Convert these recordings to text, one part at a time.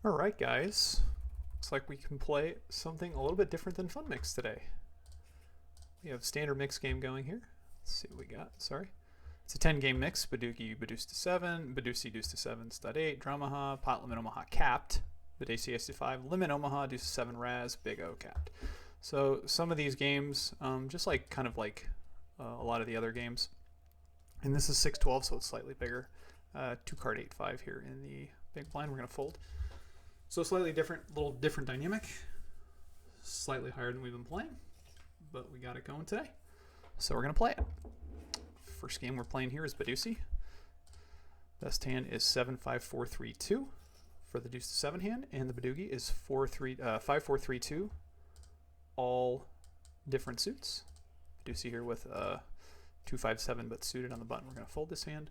Alright guys, looks like we can play something a little bit different than Fun Mix today. We have standard mix game going here. Let's see what we got, sorry. It's a 10 game mix, Badugi Badoost to 7, Badusi Deuce to 7, Stud 8, Dramaha, Pot Limit Omaha capped, Badesi S to 5, Limit Omaha, Deuce to 7, Raz, Big O capped. So some of these games, just like kind of like a lot of the other games, and this is 6-12, so it's slightly bigger. 2 card 8-5 here in the big blind, we're going to fold. So slightly different, little different dynamic, slightly higher than we've been playing, but we got it going today. So we're going to play it. First game we're playing here is Badusi. Best hand is 7-5-4-3-2 for the Deuce to 7 hand, and the Badugi is 5-4-3-2, all different suits. Badusi here with 2-5-7 but suited on the button. We're going to fold this hand.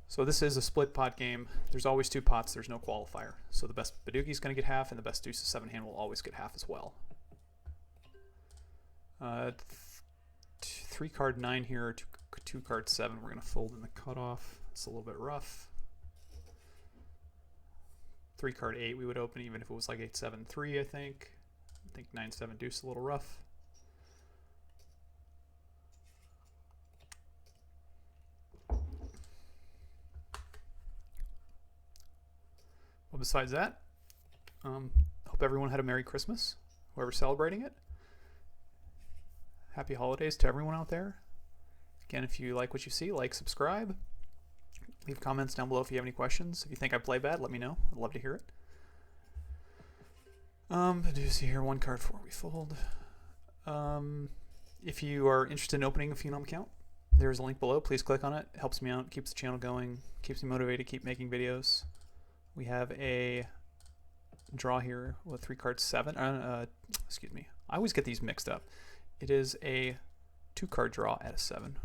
So this is a split pot game. There's always 2 pots. There's no qualifier. So the best Badugi is going to get half, and the best Deuce to 7 hand will always get half as well. 3 card 9 here, 2 card 7. We're going to fold in the cutoff. It's a little bit rough. 3 card 8 we would open even if it was like 8-7-3, I think. I think 9-7 Deuce a little rough. Well, besides that, hope everyone had a Merry Christmas, whoever's celebrating it. Happy holidays to everyone out there. Again, if you like what you see, like, subscribe. Leave comments down below if you have any questions. If you think I play bad, let me know. I'd love to hear it. I do see here 1 card 4 we fold. If you are interested in opening a Phenom account, there's a link below. Please click on it. It helps me out, keeps the channel going, keeps me motivated to keep making videos. We have a draw here with 3 card 7. Excuse me. I always get these mixed up. It is a 2 card draw at a 7.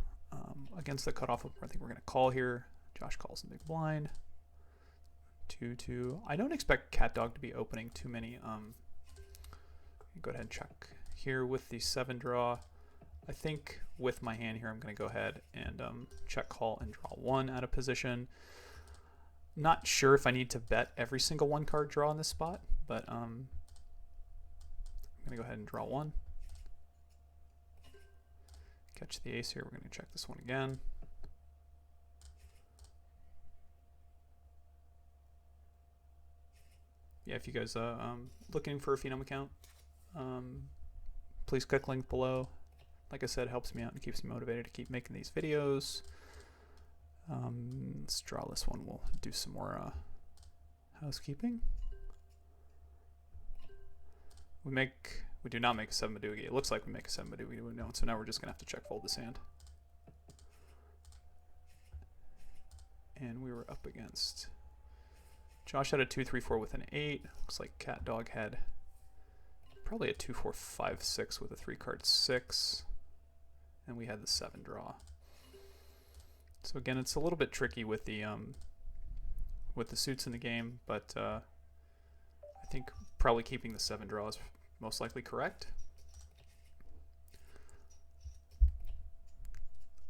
Against the cutoff, I think we're going to call here. Josh calls in big blind. 2-2. I don't expect Cat Dog to be opening too many. Go ahead and check here with the 7 draw. I think with my hand here, I'm going to go ahead and check call and draw 1 out of position. Not sure if I need to bet every single 1 card draw in this spot, but I'm going to go ahead and draw 1. Catch the ace here. We're going to check this one again. Yeah, if you guys are looking for a Phenom account, please click link below. Like I said, it helps me out and keeps me motivated to keep making these videos. Let's draw this one. We'll do some more housekeeping. We do not make a 7 Badugi. It looks like we make a 7 Badugi. We don't. So now we're just gonna have to check fold this hand. And we were up against. Josh had a 2-3-4 with an 8. Looks like Cat Dog had probably a 2-4-5-6 with a 3 card 6. And we had the 7 draw. So again, it's a little bit tricky with the suits in the game, but I think probably keeping the 7 draw is most likely correct.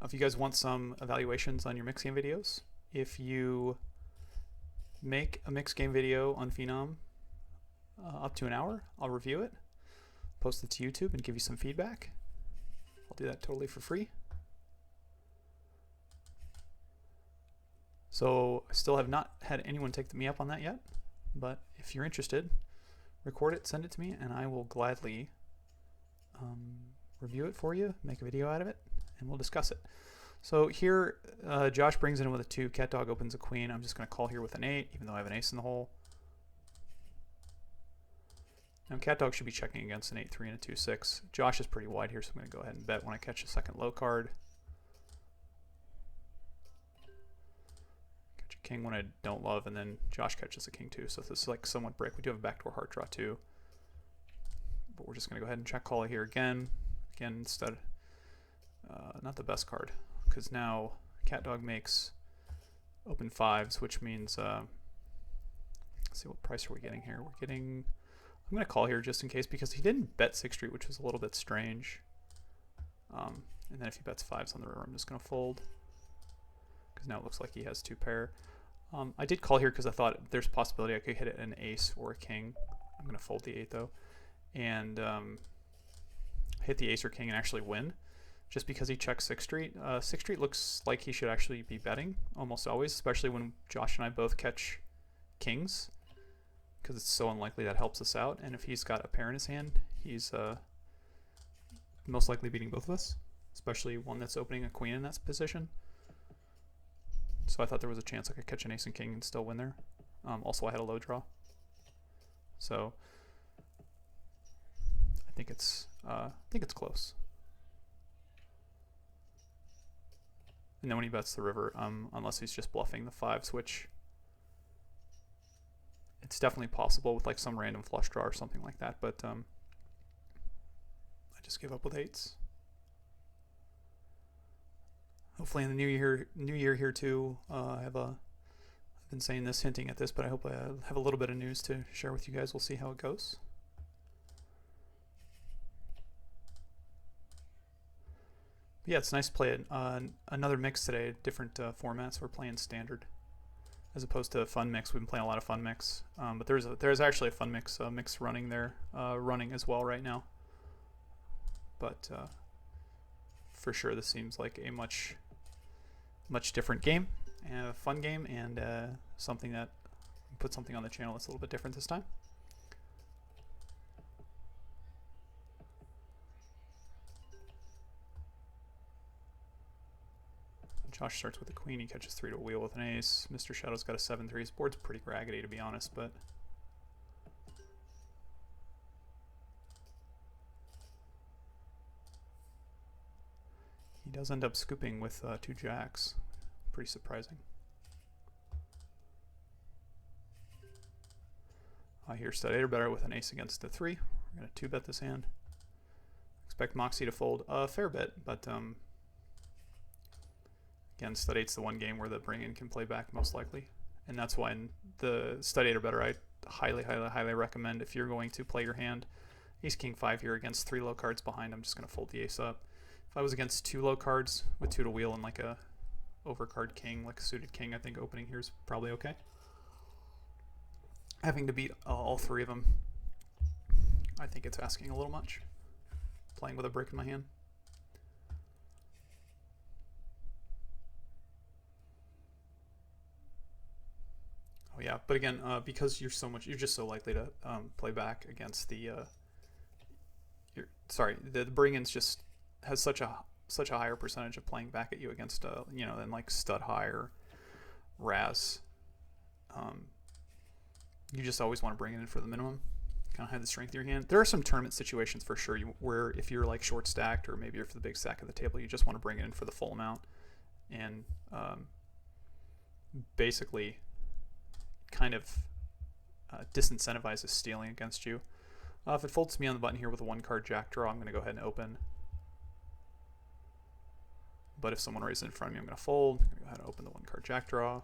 If you guys want some evaluations on your mix game videos, if you make a mix game video on Phenom up to an hour, I'll review it, post it to YouTube, and give you some feedback. I'll do that totally for free. So I still have not had anyone take me up on that yet, but if you're interested, record it, send it to me, and I will gladly review it for you, make a video out of it, and we'll discuss it. So here, Josh brings in with a 2, Cat Dog opens a queen. I'm just going to call here with an 8, even though I have an ace in the hole. Now Cat Dog should be checking against an 8-3 and a 2-6. Josh is pretty wide here, so I'm going to go ahead and bet when I catch a second low card. King when I don't love, and then Josh catches a king too, so this is like somewhat break. We do have a backdoor heart draw too, but we're just going to go ahead and check call it here again instead. Not the best card, because now Cat Dog makes open 5s, which means let's see, what price are we getting here. We're getting, I'm going to call here just in case, because he didn't bet 6th Street, which was a little bit strange. And then if he bets 5s on the river, I'm just going to fold, because now it looks like he has 2 pair. I did call here because I thought there's a possibility I could hit an ace or a king. I'm going to fold the 8 though, and hit the ace or king and actually win, just because he checks 6th Street. 6th Street looks like he should actually be betting almost always, especially when Josh and I both catch kings, because it's so unlikely that helps us out. And if he's got a pair in his hand, he's most likely beating both of us, especially one that's opening a queen in that position. So I thought there was a chance I could catch an ace and king and still win there. Also, I had a low draw, so I think it's close. And then when he bets the river, unless he's just bluffing the 5s, which it's definitely possible with like some random flush draw or something like that. But I just give up with 8s. Hopefully in the new year here too, I've been saying this, hinting at this, but I hope I have a little bit of news to share with you guys. We'll see how it goes. But yeah, it's nice to play another mix today, different formats. We're playing standard as opposed to fun mix. We've been playing a lot of fun mix, but there's actually a fun mix running there, running as well right now. But for sure, this seems like a much different game, and a fun game, and something that put something on the channel that's a little bit different this time. Josh starts with a queen, he catches 3 to a wheel with an ace. Mr. Shadow's got a 7-3. His board's pretty raggedy, to be honest, but he does end up scooping with 2 jacks. Pretty surprising. Here stud 8 or better with an ace against the 3. We're going to 2-bet this hand. Expect Moxie to fold a fair bit, but again, stud 8's the one game where the bring-in can play back most likely. And that's why in the stud 8 or better, I highly recommend, if you're going to play your hand ace king 5 here against 3 low cards behind, I'm just going to fold the ace up. If I was against 2 low cards with 2 to wheel and like a overcard king, like a suited king, I think opening here is probably okay. Having to beat all 3 of them, I think it's asking a little much. Playing with a brick in my hand. Oh yeah, but again, because you're just so likely to play back against the the bring-ins just has such a higher percentage of playing back at you against than like stud high or Raz. You just always want to bring it in for the minimum. Kind of have the strength in your hand. There are some tournament situations for sure where if you're like short stacked, or maybe you're for the big stack of the table, you just want to bring it in for the full amount, and basically kind of disincentivizes stealing against you. If it folds me on the button here with a 1-card jack draw, I'm going to go ahead and open. But if someone raises in front of me, I'm going to fold. I'm going to go ahead and open the 1-card jack draw.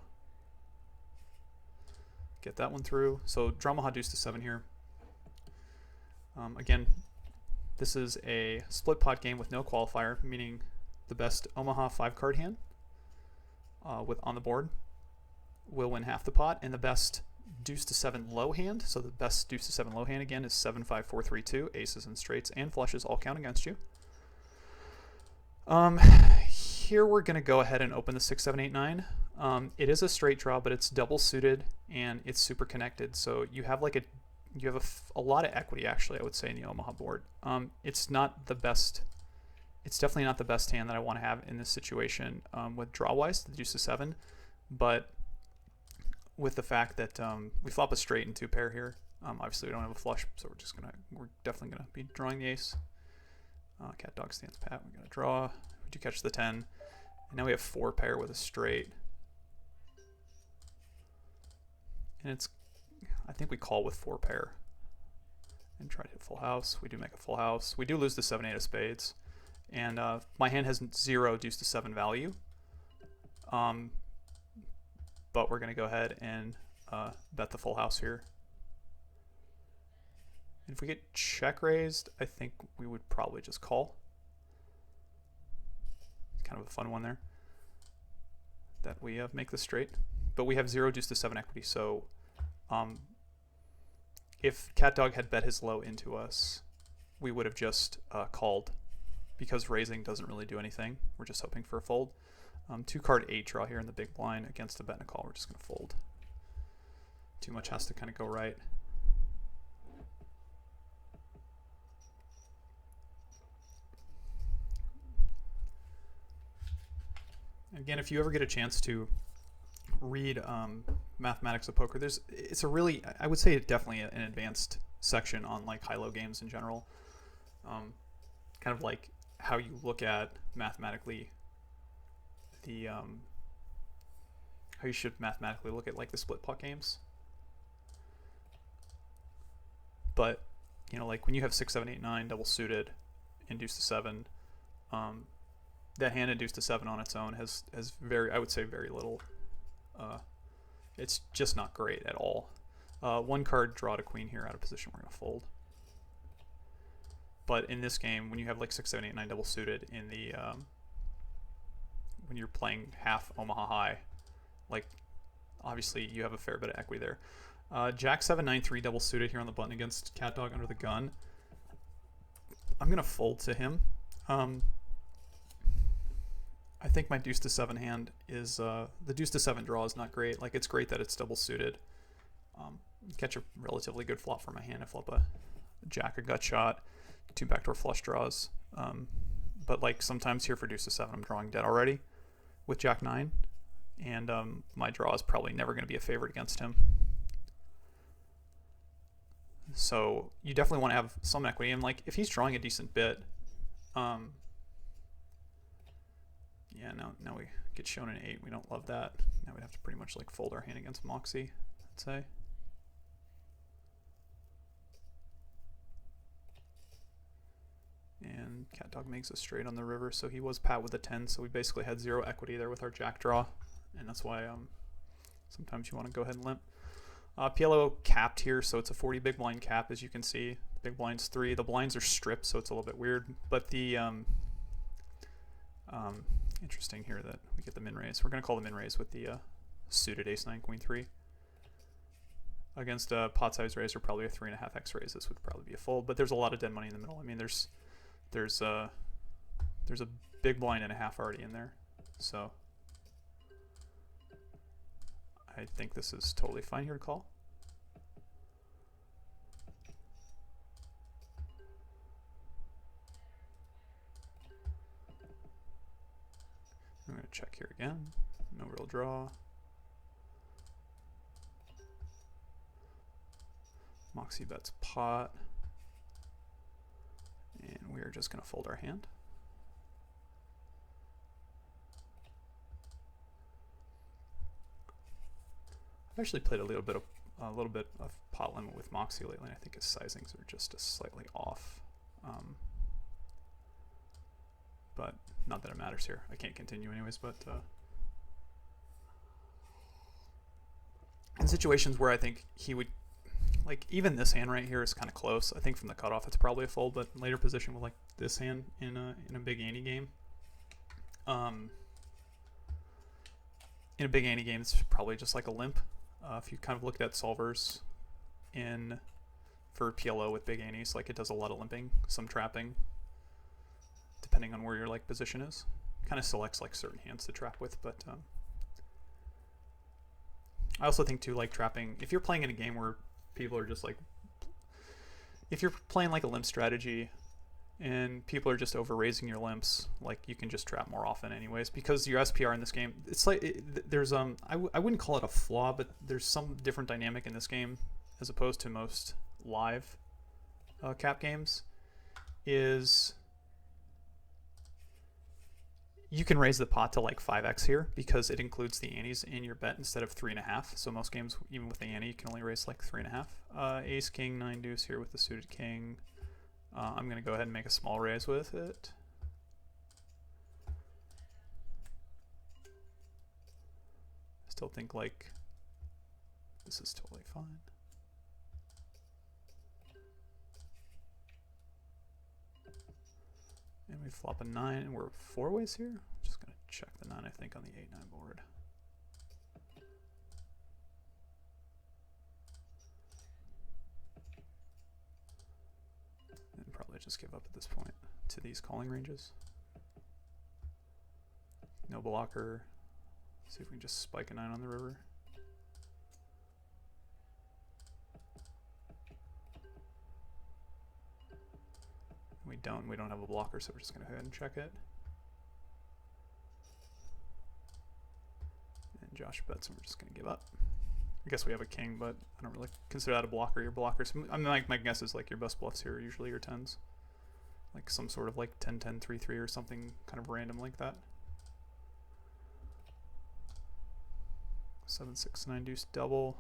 Get that one through. So draw Maha deuce to 7 here. Again, this is a split pot game with no qualifier, meaning the best Omaha 5-card hand on the board will win half the pot, and the best deuce to 7 low hand, so the best deuce to 7 low hand again is 7, 5, 4, 3, 2. Aces and straights and flushes all count against you. Here we're going to go ahead and open the 6, 7, 8, 9. It is a straight draw, but it's double suited and it's super connected, so you have like a lot of equity, actually, I would say, in the Omaha board. It's not the best. It's definitely not the best hand that I want to have in this situation with draw-wise, the deuce to 7, but with the fact that we flop a straight and 2 pair here, obviously we don't have a flush, so we're definitely gonna be drawing the ace. Cat dog stands pat. We're gonna draw. We do catch the 10, and now we have 4 pair with a straight, and I think we call with 4 pair and try to hit full house. We do make a full house. We do lose the 7, 8 of spades, and my hand has 0 deuce to 7 value. But we're going to go ahead and bet the full house here. And if we get check raised, I think we would probably just call. Kind of a fun one there. That we make the straight. but we have 0 deuce to 7 equity, so if Cat Dog had bet his low into us, we would have just called, because raising doesn't really do anything. We're just hoping for a fold. 2-card 8 draw here in the big blind against a bet and a call. We're just going to fold. Too much has to kind of go right. Again, if you ever get a chance to read Mathematics of Poker, it's a really, I would say definitely an advanced section on like high-low games in general. Kind of like how you look at mathematically the how you should mathematically look at like the split pot games. But you know, like when you have 6, 7, 8, 9 double suited and deuce to 7, that hand and deuce to 7 on its own has very, I would say, very little. It's just not great at all. 1 card draw to queen here out of position, we're gonna fold. But in this game, when you have like 6, 7, 8, 9 double suited in the when you're playing half Omaha High, like obviously you have a fair bit of equity there. Jack 7, 9, 3 double suited here on the button against Cat Dog under the gun. I'm gonna fold to him. I think my deuce to 7 hand is the deuce to 7 draw is not great. Like, it's great that it's double suited. Catch a relatively good flop for my hand. I flop a jack, a gut shot, 2 backdoor flush draws. But like sometimes here for deuce to 7, I'm drawing dead already with jack 9, and my draw is probably never going to be a favorite against him. So you definitely want to have some equity, and like if he's drawing a decent bit, yeah, now we get shown an 8. We don't love that. Now we'd have to pretty much like fold our hand against Moxie, I'd say. And Cat Dog makes a straight on the river, so he was pat with a 10, so we basically had 0 equity there with our jack draw, and that's why sometimes you want to go ahead and limp. PLO capped here, so it's a 40 big blind cap, as you can see. Big blind's 3. The blinds are stripped, so it's a little bit weird, but the interesting here that we get the min raise. We're going to call the min raise with the suited ace 9 queen 3. Against a pot size raise or probably a 3.5x raise, this would probably be a fold, but there's a lot of dead money in the middle. I mean, there's a big blind and a half already in there, so I think this is totally fine here to call. I'm going to check here again. No real draw. Moxie bets pot. And we are just going to fold our hand. I've actually played a little bit of pot limit with Moxie lately, and I think his sizings are just slightly off. But not that it matters here. I can't continue anyways, but in situations where I think he would, like even this hand right here is kind of close. I think from the cutoff it's probably a fold, but later position with like this hand in a big ante game, in a big ante game it's probably just like a limp. If you kind of looked at solvers for PLO with big antes, like it does a lot of limping, some trapping, depending on where your like position is. Kind of selects like certain hands to trap with, but I also think too, like trapping, if you're playing in a game where people are just like, if you're playing like a limp strategy and people are just over raising your limps, like you can just trap more often anyways, because your SPR in this game, it's like there's I wouldn't call it a flaw, but there's some different dynamic in this game as opposed to most live cap games, is you can raise the pot to like 5x here because it includes the antes in your bet instead of 3.5. So most games, even with the ante, you can only raise like 3.5. Ace, king, 9 deuce here with the suited king. I'm going to go ahead and make a small raise with it. Still think like this is totally fine. And we flop a 9, and we're 4 ways here. Just going to check the 9, I think, on the 8-9 board. might just give up at this point to these calling ranges. No blocker. See if we can just spike a 9 on the river. We don't have a blocker, so we're just going to go ahead and check it. And Josh bets, and we're just going to give up. I guess we have a king, but I don't really consider that a blocker. Your blockers, I mean, my guess is like your best bluffs here are usually your 10s. Like some sort of like 10-10, 3-3 or something kind of random like that. 7-6-9 deuce double.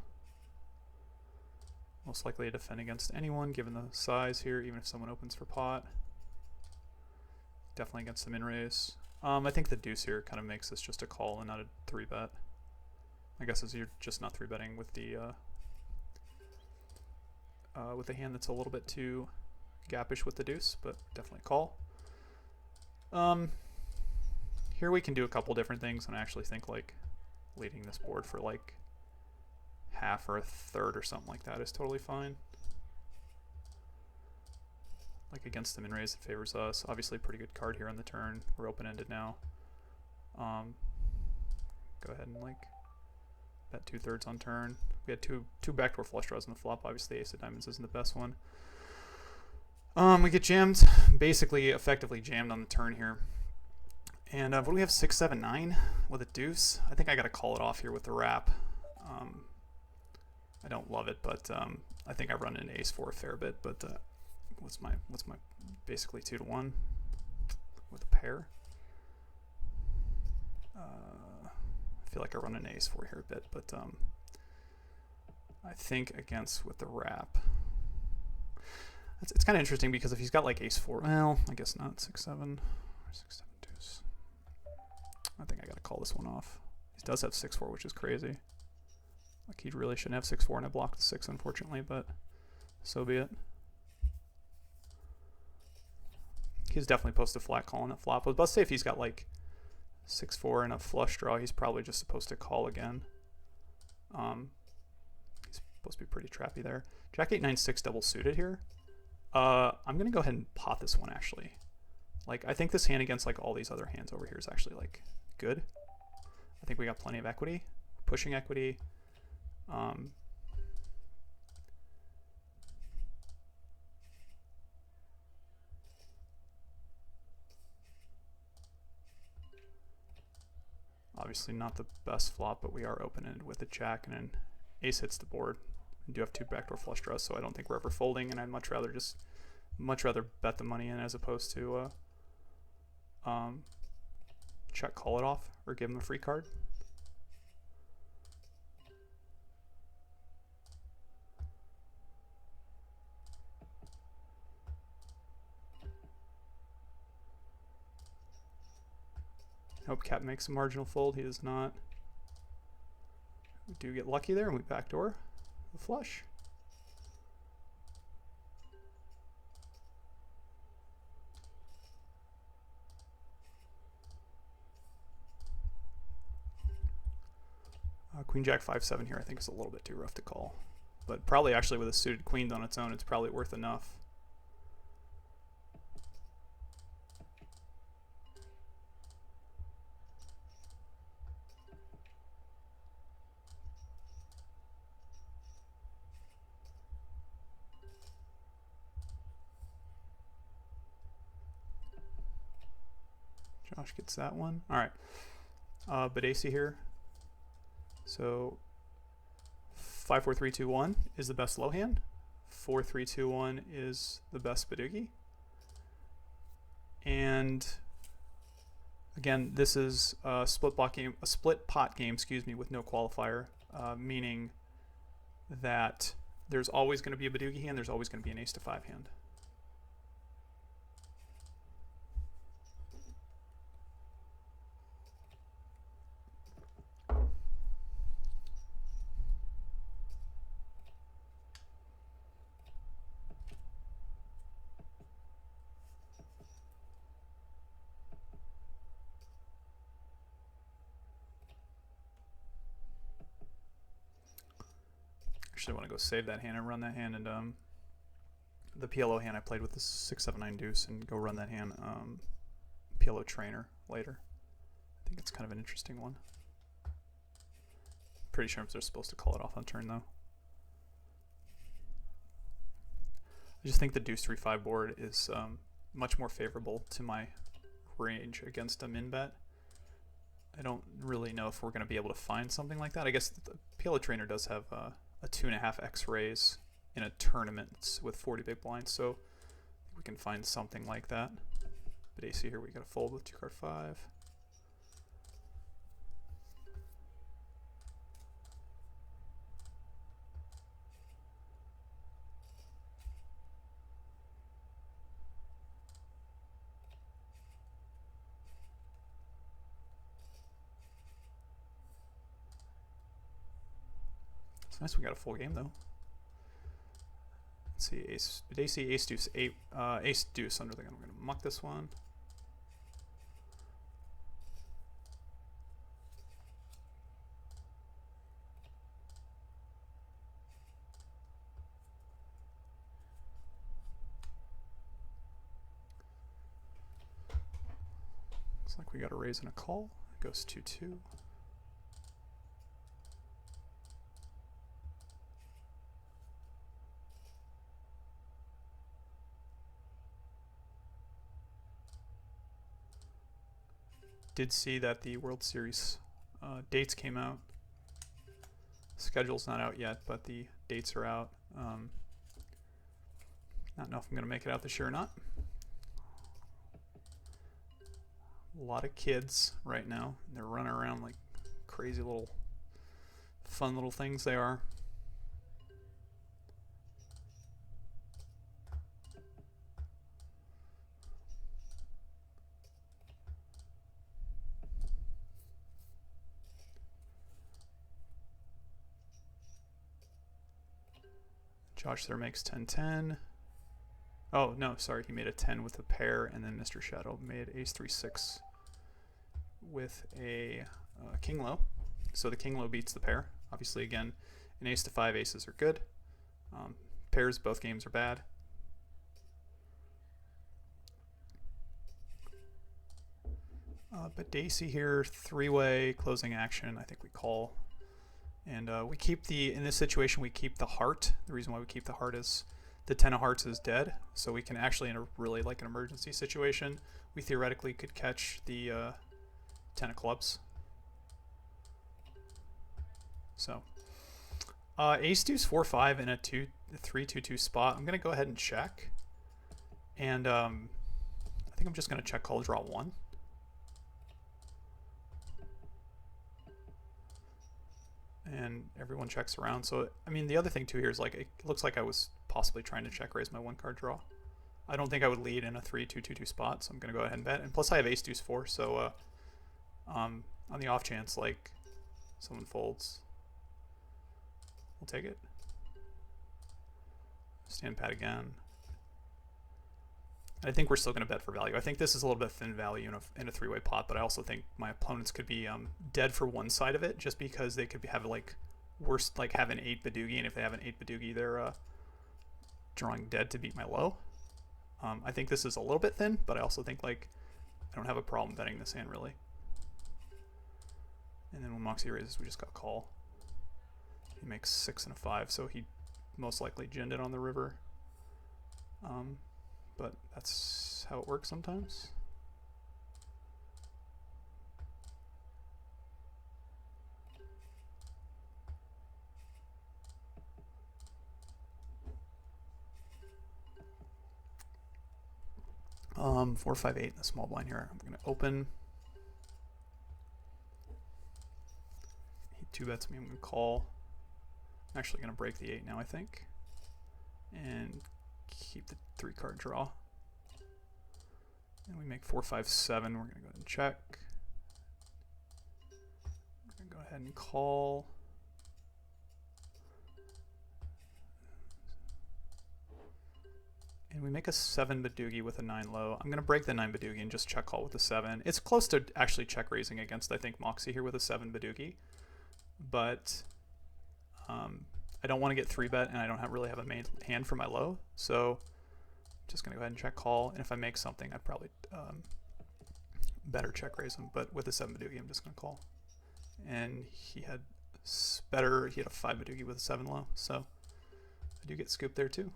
Most likely to defend against anyone given the size here, even if someone opens for pot. Definitely against the min raise. I think the deuce here kind of makes this just a call and not a 3-bet. I guess as you're just not 3-betting with the hand that's a little bit too gappish with the deuce, but definitely call. Here we can do a couple different things, and I actually think like leading this board for like half or a third or something like that is totally fine. Like against the min raise, it favors us. Obviously, pretty good card here on the turn. We're open-ended now. Go ahead and like bet 2/3 on turn. We had two backdoor flush draws on the flop. Obviously, ace of diamonds isn't the best one. We get jammed, basically effectively jammed on the turn here. And what do we have? 6-7-9 with a deuce. I think I got to call it off here with the wrap. I don't love it, but I think I run an ace-4 a fair bit. But what's my basically 2-1 with a pair. I feel like I run an ace-4 here a bit, but I think against with the wrap. It's kind of interesting because if he's got like ace-4, well, I guess not. 6-7 or 6-7 deuce. I think I got to call this one off. He does have 6-4, which is crazy. Like he really shouldn't have 6-4, and I blocked the 6, unfortunately, but so be it. He's definitely posted flat calling that flop. But let's say if he's got like 6-4 and a flush draw, he's probably just supposed to call again. He's supposed to be pretty trappy there. Jack 8-9-6 double suited here. I'm gonna go ahead and pot this one actually. Like I think this hand against like all these other hands over here is actually like good. I think we got plenty of equity, pushing equity. Obviously not the best flop, but we are open-ended with a jack, and then ace hits the board. We do have 2 backdoor flush draws, so I don't think we're ever folding, and I'd much rather bet the money in as opposed to check call it off or give him a free card. Hope Cap makes a marginal fold. He does not. We do get lucky there, and we backdoor the flush. Queen Jack 5-7 here I think is a little bit too rough to call. But probably actually with a suited queen on its own, it's probably worth enough. Josh gets that one. All right. Badesi here. So 5-4-3-2-1 is the best low hand. 4-3-2-1 is the best Badugi. And again, this is a split pot game, excuse me, with no qualifier, meaning that there's always going to be a Badugi hand. There's always going to be an ace to 5 hand. Actually, I want to go save that hand and run that hand, and the PLO hand I played with the 6-7-9 deuce and go run that hand PLO trainer later. I think it's kind of an interesting one. Pretty sure they're supposed to call it off on turn though. I just think the deuce 3-5 board is much more favorable to my range against a min bet. I don't really know if we're going to be able to find something like that. I guess the PLO trainer does have a 2.5x raise in a tournament with 40 big blinds, so we can find something like that. But AC here, we got to fold with 2 card 5. It's nice we got a full game though. Let's see, ace deuce, ace deuce under the gun. I'm gonna muck this one. Looks like we got a raise and a call. It goes 2-2. Did see that the World Series dates came out. Schedule's not out yet, but the dates are out. Not know if I'm going to make it out this year or not. A lot of kids right now. They're running around like crazy little, fun little things they are. Josh there makes 10-10. Oh, no, sorry, he made a 10 with a pair, and then Mr. Shadow made ace 3-6 with a king low. So the king low beats the pair. Obviously, again, an ace to 5 aces are good. Pairs, both games are bad. But Daisy here, 3-way closing action. I think we call. And we keep in this situation, we keep the heart. The reason why we keep the heart is the 10 of hearts is dead. So we can actually, in a really like an emergency situation, we theoretically could catch the 10 of clubs. So ace deuce 4-5 in a 3-2-2 spot. I'm going to go ahead and check. And I think I'm just going to check call draw 1. And everyone checks around. So, I mean, the other thing too here is like, it looks like I was possibly trying to check raise my 1 card draw. I don't think I would lead in a 3-2-2-2 spot, so I'm going to go ahead and bet. And plus I have ace deuce 4, so on the off chance like someone folds, we'll take it. Stand pat again. I think we're still going to bet for value. I think this is a little bit thin value in a 3-way pot, but I also think my opponents could be dead for one side of it, just because they could have like worse, like have an 8 Badugi, and if they have an 8 Badugi, they're drawing dead to beat my low. I think this is a little bit thin, but I also think like I don't have a problem betting this hand really. And then when Moxie raises, we just got call. He makes 6 and a 5, so he most likely ginned it on the river. But that's how it works sometimes. Um, 4-5-8 in the small blind here. I'm going to open. He 2-bets me. I'm going to call. I'm actually going to break the 8 now, I think, and keep the 3-card draw. And we make 4-5-7. We're going to go ahead and check. We're going to go ahead and call. And we make a 7 Badugi with a 9 low. I'm going to break the 9 Badugi and just check call with the 7. It's close to actually check raising against, I think, Moxie here with a 7 Badugi. But I don't want to get 3-bet, and I don't really have a main hand for my low. So just going to go ahead and check call, and if I make something, I'd probably better check raise him, but with the 7 Badugi, I'm just going to call. And he had he had a 5 Badugi with a 7 low, so I do get scooped there too.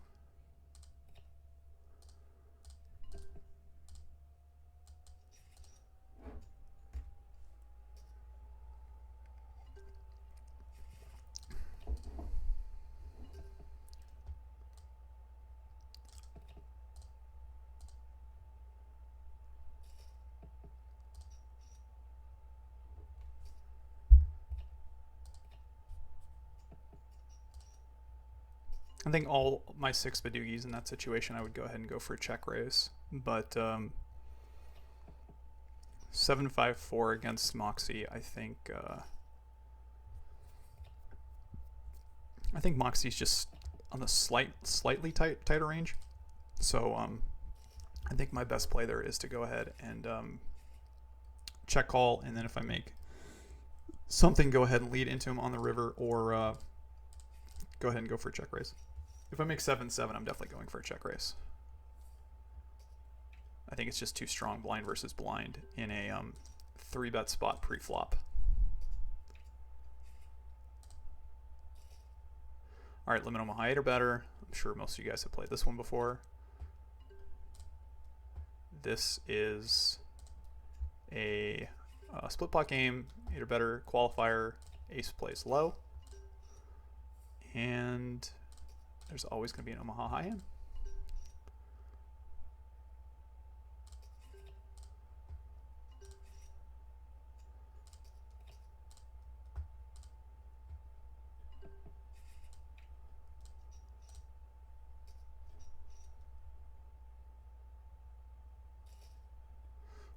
I think all my 6 Badugis in that situation, I would go ahead and go for a check raise. But 7-5-4 against Moxie, I think Moxie's just on the slightly tighter range. So I think my best play there is to go ahead and check call, and then if I make something, go ahead and lead into him on the river, or go ahead and go for a check raise. If I make 7-7, I'm definitely going for a check raise. I think it's just too strong blind versus blind in a 3-bet spot pre-flop. Alright, limit on a high 8 or better. I'm sure most of you guys have played this one before. This is a split pot game, 8 or better, qualifier, ace plays low. And there's always going to be an Omaha high hand.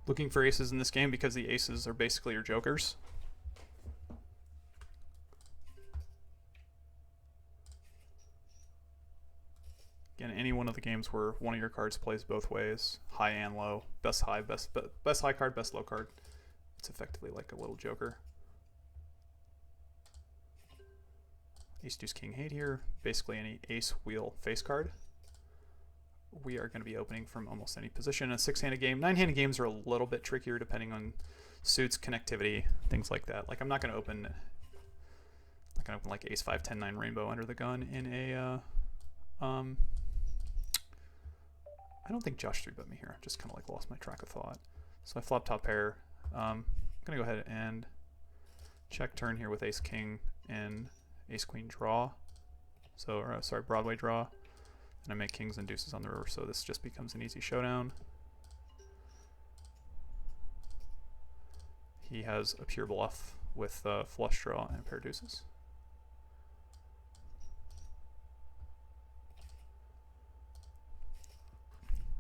Looking for aces in this game because the aces are basically your jokers. Again, any one of the games where one of your cards plays both ways, high and low, best high card, best low card. It's effectively like a little joker. Ace, deuce, king, 8 here. Basically any ace, wheel, face card. We are going to be opening from almost any position. A 6-handed game. 9-handed games are a little bit trickier depending on suits, connectivity, things like that. Like I'm not going to open like ace 5, 10, 9 rainbow under the gun in a I don't think Josh 3-bet me here. I just kind of like lost my track of thought. So I flop top pair. I'm going to go ahead and check turn here with ace king and ace queen draw. So, sorry, Broadway draw. And I make kings and deuces on the river, so this just becomes an easy showdown. He has a pure bluff with flush draw and a pair of deuces.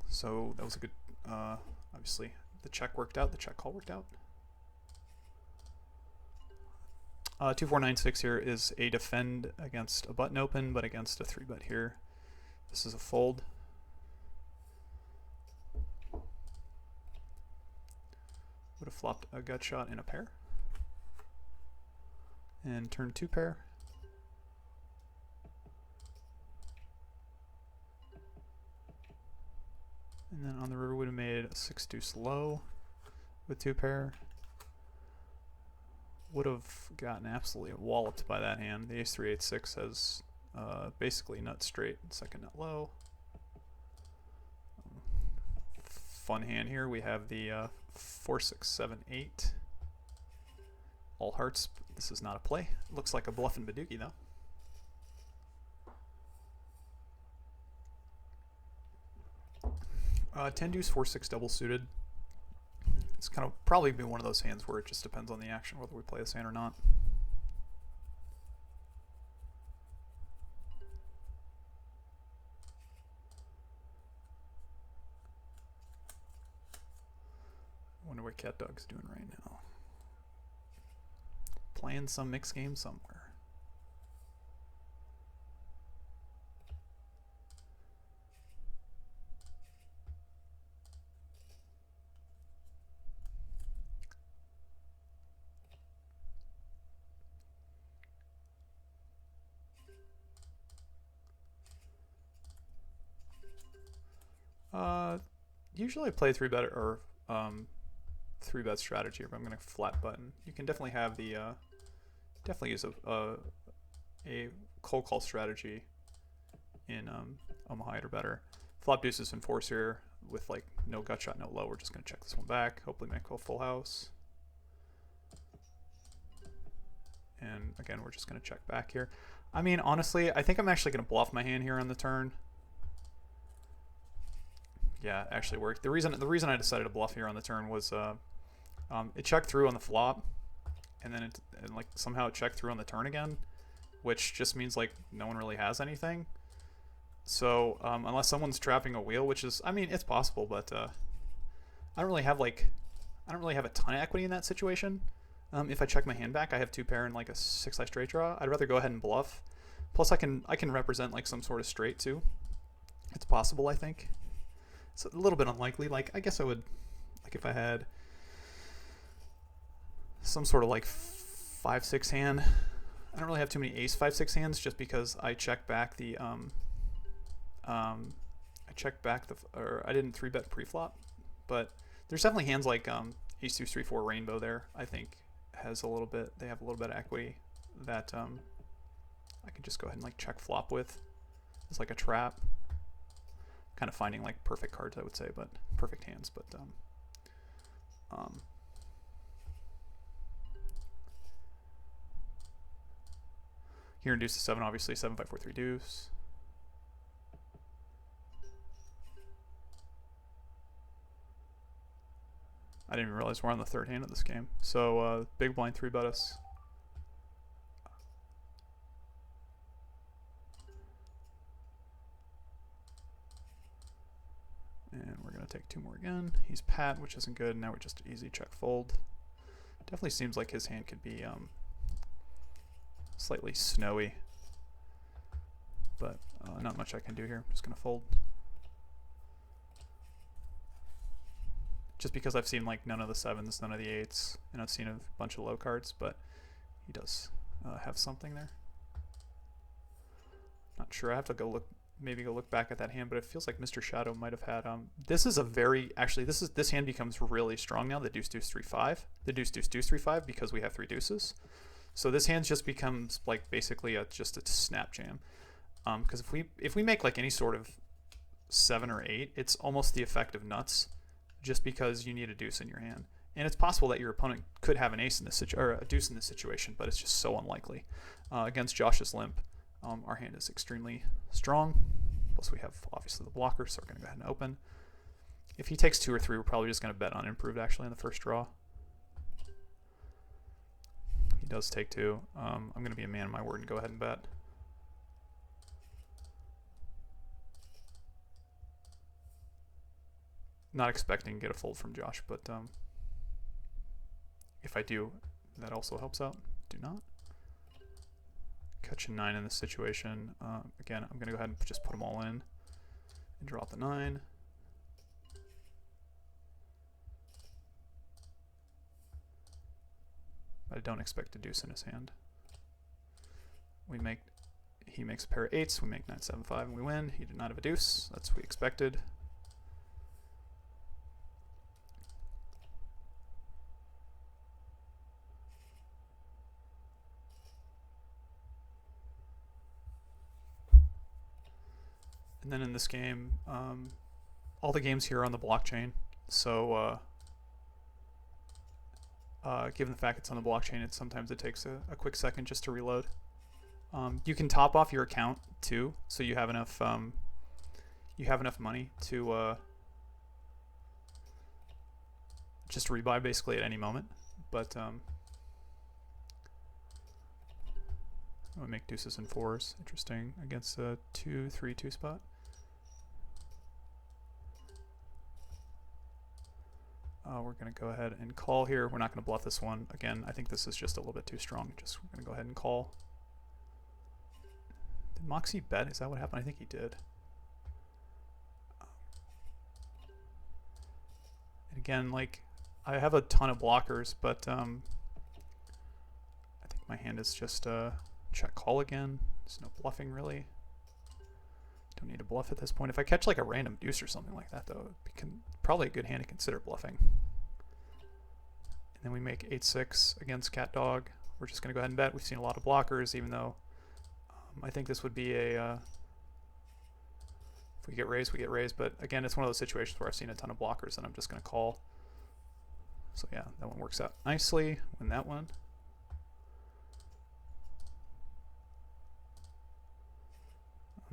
So that was a good, obviously the check worked out, the check call worked out. 2496 here is a defend against a button open, but against a 3-bet here. This is a fold. Would have flopped a gut shot in a pair. And turn 2 pair. And then on the river would have made a 6 deuce low with 2 pair. Would have gotten absolutely walloped by that hand. The ace 3 8 6 has basically nut straight, second nut low. Fun hand here. We have the 4 6 7 8. All hearts. This is not a play. Looks like a bluff in Badugi though. Uh, 10 deuce 4 6 double suited. It's kind of probably be one of those hands where it just depends on the action whether we play this hand or not. I wonder what Cat Dog's doing right now. Playing some mixed game somewhere. usually I play 3-bet or 3-bet strategy, but I'm going to flat button. You can definitely have the definitely use a cold call strategy in Omaha 8 or better. Flop deuces and force here with like no gut shot, no low. We're just going to check this one back. Hopefully make a full house. And again, we're just going to check back here. I mean, honestly, I think I'm actually going to bluff my hand here on the turn. Yeah, it actually worked. The reason I decided to bluff here on the turn was it checked through on the flop, and then like somehow it checked through on the turn again, which just means like no one really has anything. So unless someone's trapping a wheel, which is, I mean, it's possible, but I don't really have a ton of equity in that situation. If I check my hand back, I have 2 pair and like a 6-high straight draw. I'd rather go ahead and bluff. Plus, I can represent like some sort of straight too. It's possible, I think. It's a little bit unlikely. Like, I guess I would, like, if I had some sort of like 5-6 hand. I don't really have too many ace 5-6 hands, just because I check back the I didn't 3-bet pre-flop, but there's definitely hands like ace 2 3 4 rainbow there. I think has a little bit. They have a little bit of equity that I could just go ahead and like check flop with. It's like a trap. Kind of finding like perfect cards, I would say, but perfect hands. But here in deuce to 7, obviously 7 5 4 3 deuce. I didn't even realize we're on the 3rd hand of this game. So big blind 3-bet us. And we're going to take 2 more again. He's pat, which isn't good. Now we're just easy check fold. Definitely seems like his hand could be slightly snowy. But not much I can do here. I'm just going to fold. Just because I've seen like none of the 7s, none of the 8s, and I've seen a bunch of low cards, but he does have something there. Not sure. I have to go look, maybe go look back at that hand, but it feels like Mr. Shadow might have had. This is a very this hand becomes really strong now. The deuce deuce 3 5, the deuce deuce deuce 3 5 because we have 3 deuces. So this hand just becomes like basically just a snap jam. Because if we make like any sort of 7 or 8, it's almost the effect of nuts. Just because you need a deuce in your hand, and it's possible that your opponent could have an ace in this or a deuce in this situation, but it's just so unlikely. Against Josh's limp, our hand is extremely strong. Plus, we have obviously the blocker, so we're going to go ahead and open. If he takes 2 or 3, we're probably just going to bet unimproved actually on the first draw. He does take 2. I'm going to be a man of my word and go ahead and bet. Not expecting to get a fold from Josh, but if I do, that also helps out. Do not. Catch a 9 in this situation. Again, I'm going to go ahead and just put them all in and drop the 9. I don't expect a deuce in his hand. He makes a pair of 8s, we make 9 7 5 and we win. He did not have a deuce. That's what we expected. And then in this game, all the games here are on the blockchain. So given the fact it's on the blockchain, sometimes it takes a quick second just to reload. You can top off your account too, so you have enough money to just rebuy basically at any moment. But I'm gonna make deuces and 4s. Interesting against a 2-3-2 spot. We're going to go ahead and call here. We're not going to bluff this one. Again, I think this is just a little bit too strong. We're going to go ahead and call. Did Moxie bet? Is that what happened? I think he did. And again, like, I have a ton of blockers, but I think my hand is just check call again. There's no bluffing really. Don't need to bluff at this point. If I catch like a random deuce or something like that, though, it probably a good hand to consider bluffing. And then we make 8-6 against cat dog. We're just going to go ahead and bet. We've seen a lot of blockers, even though I think this would be a... if we get raised, we get raised. But again, it's one of those situations where I've seen a ton of blockers, and I'm just going to call. So yeah, that one works out nicely. Win that one.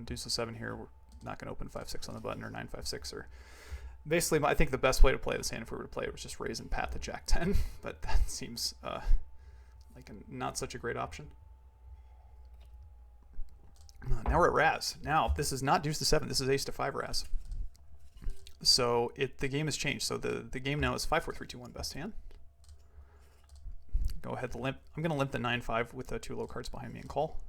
Deuce of 7 here. We're not going to open 5-6 on the button, or 9-5-6, or basically I think the best way to play this hand if we were to play it was just raise and pat the jack 10, but that seems like not such a great option. Now we're at Raz. Now this is not deuce to 7. This is ace to 5 Raz. So the game has changed. So the game now is 5-4-3-2-1 best hand. Go ahead to limp. I'm going to limp the 9-5 with the 2 low cards behind me and call.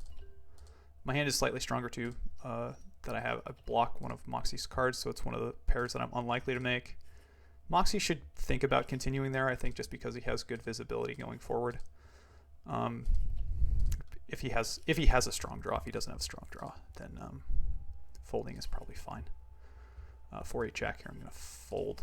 My hand is slightly stronger too, that I block one of Moxie's cards, so it's one of the pairs that I'm unlikely to make. Moxie should think about continuing there, I think, just because he has good visibility going forward. If he has a strong draw, if he doesn't have a strong draw, then folding is probably fine. 4-8 jack here, I'm going to fold.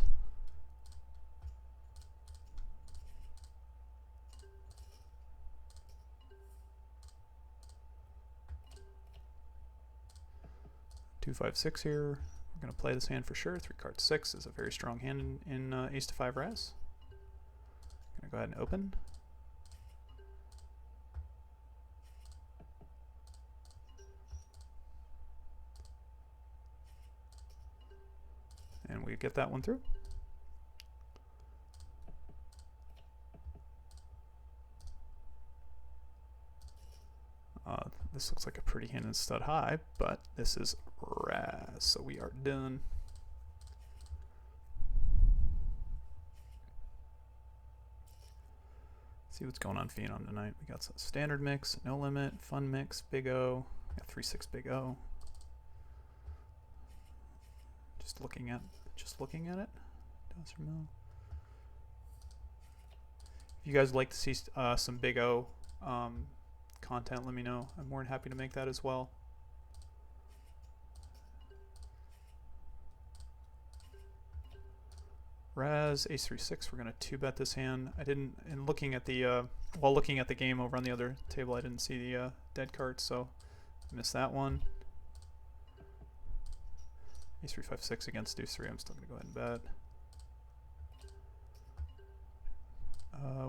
Two, 5-6 here. We're going to play this hand for sure. 3 card 6 is a very strong hand in ace to 5 Raz. Going to go ahead and open. And we get that one through. This looks like a pretty hand in stud high, but this is Raz, so we are done. See what's going on Phenom tonight. We got some standard mix, no limit, fun mix, big O. We got 3-6 big O. Just looking at it. If you guys would like to see some big O content, let me know. I'm more than happy to make that as well. Raz, ace 3-6. We're gonna 2-bet this hand. I didn't, in looking at the while looking at the game over on the other table, I didn't see the dead card, so I missed that one. Ace 3-5-6 against deuce 3. I'm still gonna go ahead and bet.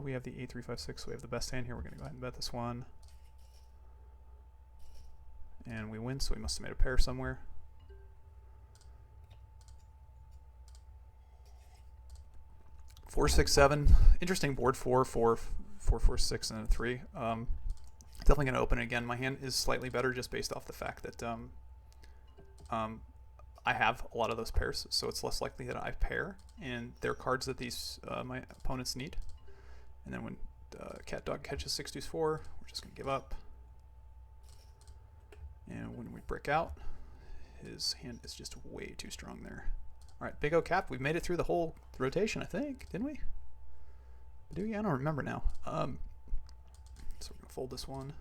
We have the 8-3-5-6, so we have the best hand here. We're gonna go ahead and bet this one. And we win, so we must have made a pair somewhere. Four, 6, 7. Interesting board. 4, 4, 4, 4, 6, and then 3. Definitely going to open it again. My hand is slightly better just based off the fact that I have a lot of those pairs, so it's less likely that I pair. And they're cards that these my opponents need. And then when cat dog catches 6 deuce 4, we're just going to give up. And when we brick out, his hand is just way too strong there. All right, big O cap. We've made it through the whole rotation, I think, didn't we? Do we? I don't remember now. So we're gonna fold this one.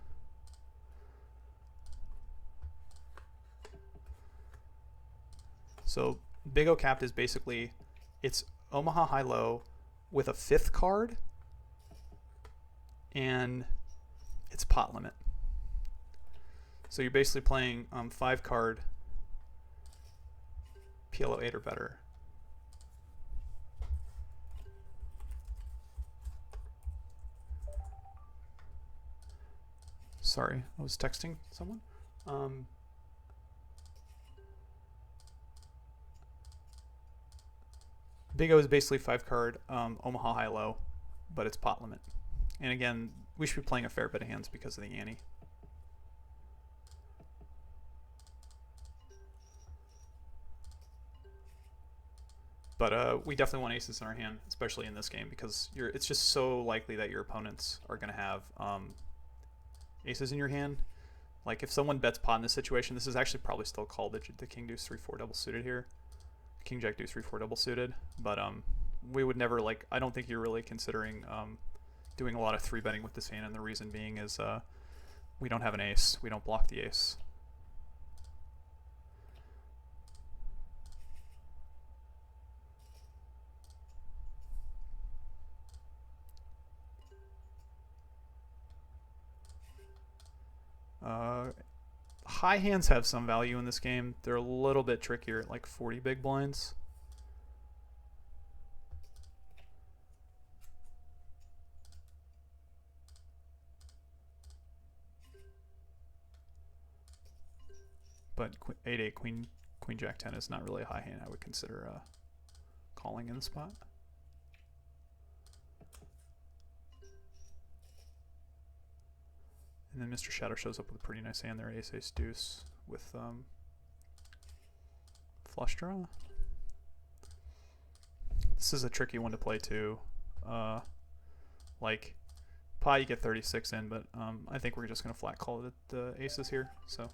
So big O capped is basically it's Omaha high low with a 5th card, and it's pot limit. So you're basically playing 5 card PLO 8 or better. Sorry, I was texting someone. Big O is basically 5 card Omaha high low, but it's pot limit. And again, we should be playing a fair bit of hands because of the ante. But we definitely want aces in our hand, especially in this game, because it's just so likely that your opponents are going to have aces in your hand. Like if someone bets pot in this situation, this is actually probably still called the king deuce 3-4 double suited here, king jack deuce 3-4 double suited. But we would never, like, I don't think you're really considering doing a lot of 3-betting with this hand, and the reason being is we don't have an ace. We don't block the ace. high hands have some value in this game. They're a little bit trickier at like 40 big blinds. But 8-8 queen jack 10 is not really a high hand I would consider calling in the spot. And then Mr. Shadow shows up with a pretty nice hand there, ace ace deuce with flush draw. This is a tricky one to play too. Like pot you get 36 in, but I think we're just gonna flat call the aces here. So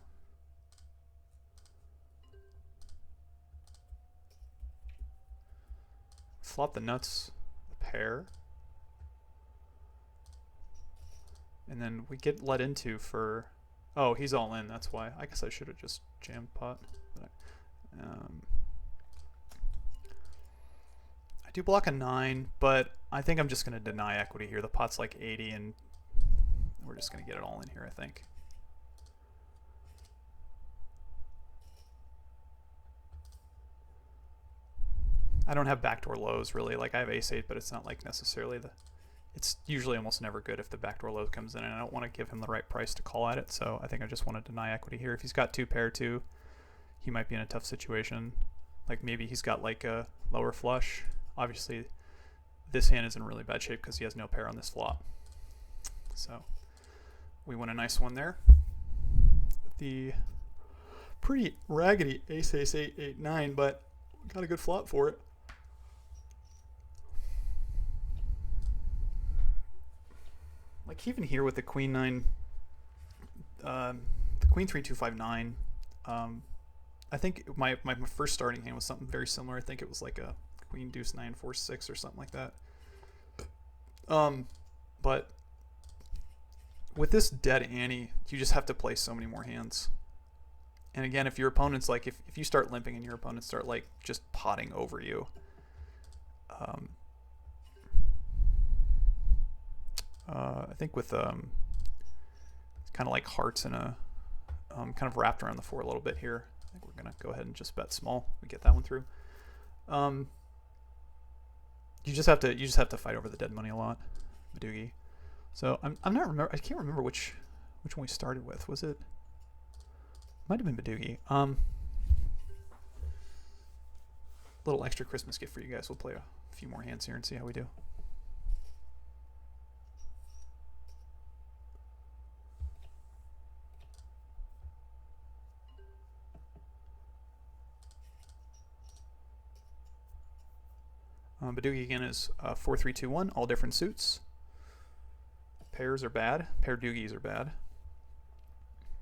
flop the nuts, the pair. And then we get let into for... Oh, he's all in, that's why. I guess I should have just jammed pot. But I do block a 9, but I think I'm just going to deny equity here. The pot's like 80, and we're just going to get it all in here, I think. I don't have backdoor lows, really. Like, I have ace-8, but it's not like necessarily the... It's usually almost never good if the backdoor low comes in, and I don't want to give him the right price to call at it, so I think I just want to deny equity here. If he's got 2 pair 2, he might be in a tough situation. Like maybe he's got like a lower flush. Obviously, this hand is in really bad shape because he has no pair on this flop. So we win a nice one there. With the pretty raggedy ace ace 8 8 9, but got a good flop for it. Like even here with the queen 9, the queen 3 2 5 9. I think my first starting hand was something very similar. I think it was like a queen deuce 9 4 6 or something like that. But with this dead ante, you just have to play so many more hands. And again, if your opponent's like, if you start limping and your opponents start like just potting over you, I think with kind of like hearts and a kind of wrapped around the 4 a little bit here. I think we're gonna go ahead and just bet small. We get that one through. You just have to fight over the dead money a lot, Badugi. So I can't remember which one we started with. Was it? Might have been Badugi. Little extra Christmas gift for you guys. We'll play a few more hands here and see how we do. Badugi again is 4-3-2-1, all different suits. Pairs are bad. Pair doogies are bad.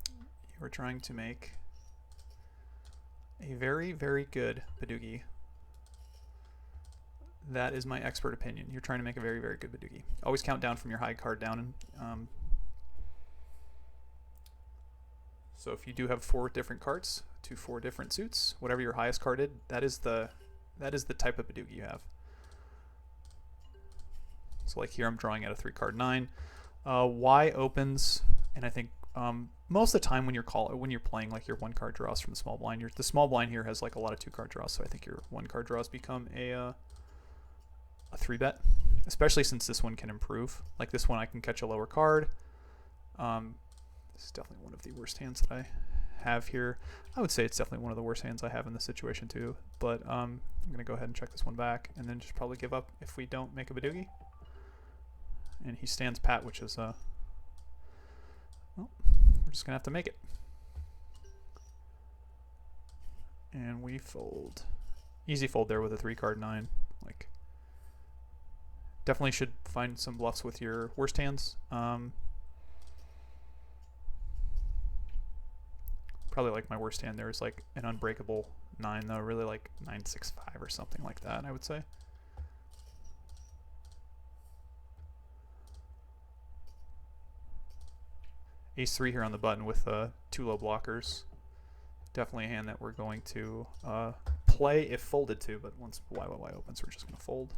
You are trying to make a very, very good Badugi. That is my expert opinion. You're trying to make a very, very good Badugi. Always count down from your high card down. And, so if you do have 4 different cards to 4 different suits, whatever your highest carded, that is the type of Badugi you have. So like here I'm drawing at a 3-card 9. Y opens, and I think most of the time when you're playing like your 1-card draws from the small blind, the small blind here has like a lot of 2-card draws, so I think your 1-card draws become a 3-bet, especially since this one can improve. Like this one I can catch a lower card. This is definitely one of the worst hands that I have here. I would say it's definitely one of the worst hands I have in this situation too, but I'm going to go ahead and check this one back and then just probably give up if we don't make a Badugi. And he stands pat, which is, well, we're just going to have to make it. And we fold. Easy fold there with a 3-card 9. Like, definitely should find some bluffs with your worst hands. Probably like my worst hand there is like an unbreakable 9 though, really like 9-6-5 or something like that, I would say. Ace-3 here on the button with 2 low blockers. Definitely a hand that we're going to play if folded to, but once YYY opens, we're just going to fold.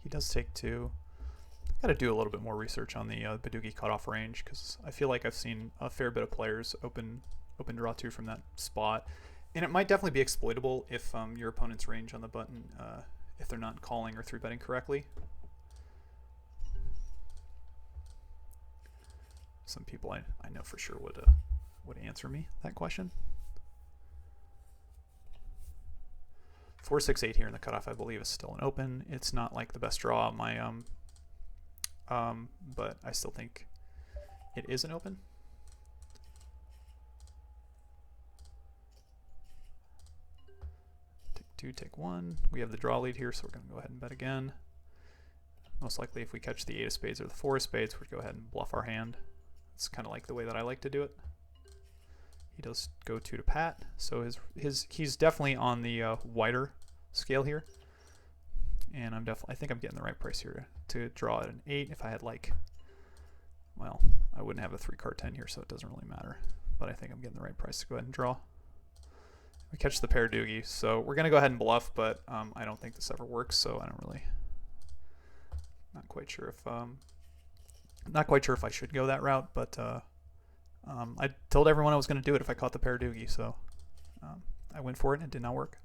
he does take 2. Got to do a little bit more research on the Badugi cutoff range, because I feel like I've seen a fair bit of players open draw 2 from that spot, and it might definitely be exploitable if your opponent's range on the button, if they're not calling or 3-betting correctly. Some people I know for sure would answer me that question. 4-6-8 here in the cutoff, I believe, is still an open. It's not like the best draw on my but I still think it is an open. Take 2, take 1. We have the draw lead here, so we're going to go ahead and bet again. Most likely, if we catch the 8 of spades or the 4 of spades, we'd go ahead and bluff our hand. It's kind of like the way that I like to do it. He does go 2 to pat, so he's definitely on the wider scale here. And I think I'm getting the right price here to draw at an 8. If I had well, I wouldn't have a 3-card 10 here, so it doesn't really matter. But I think I'm getting the right price to go ahead and draw. We catch the pair doogie, so we're gonna go ahead and bluff, but I don't think this ever works, so I don't really. Not quite sure if I should go that route, but I told everyone I was going to do it if I caught the pair doogie, so I went for it and it did not work.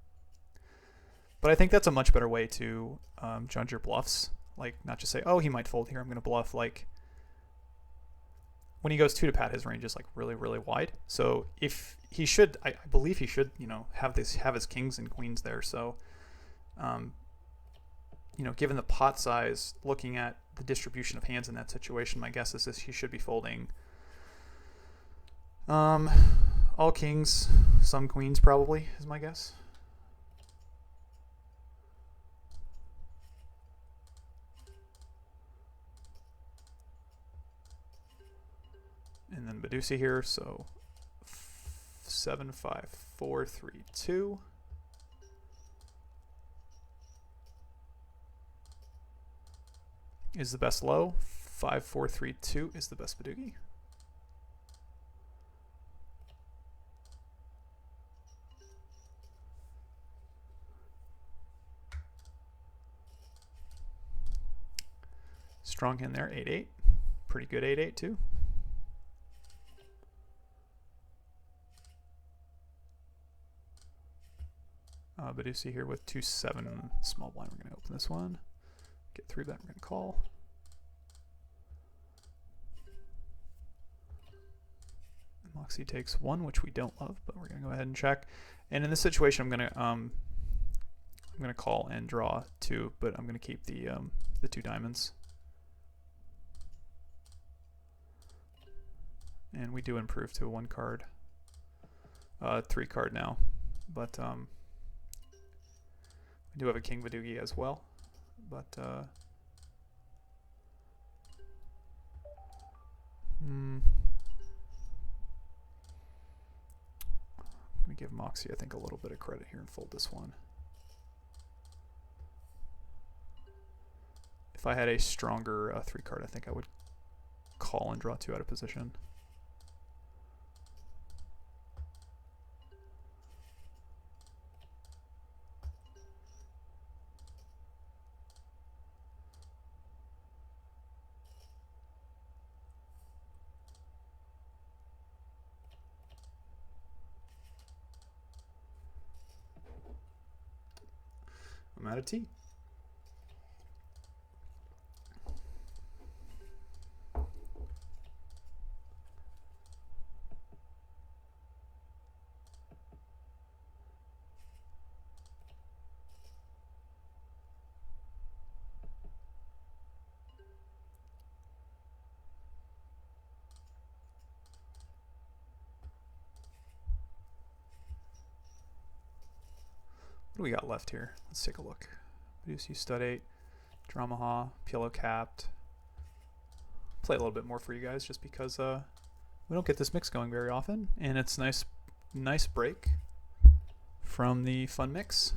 But I think that's a much better way to judge your bluffs. Like, not just say, oh, he might fold here, I'm going to bluff. Like, when he goes 2 to pat, his range is like really, really wide. So if he should, I believe he should, have his kings and queens there. So, given the pot size, looking at the distribution of hands in that situation, my guess is he should be folding all kings, some queens probably, is my guess. And then Badusi here, so 7, 5, 4, 3, 2. Is the best low. 5, 4, 3, 2 is the best Badugi. Strong hand there, 8-8. Pretty good 8-8 too. Badusi here with 2-7 small blind. We're going to open this one. Get 3-bet, we're going to call. Moxie takes 1, which we don't love, but we're going to go ahead and check. And in this situation, I'm going to call and draw 2, but I'm going to keep the 2 diamonds. And we do improve to a 1-card, 3-card now, but we do have a king Badugi as well. But let me give Moxie, I think, a little bit of credit here and fold this one. If I had a stronger 3-card, I think I would call and draw 2 out of position. I'm out of tea. What do we got left here? Let's take a look. Badusi, stud 8, Dramaha, Pielo capped. Play a little bit more for you guys just because we don't get this mix going very often, and it's nice break from the fun mix.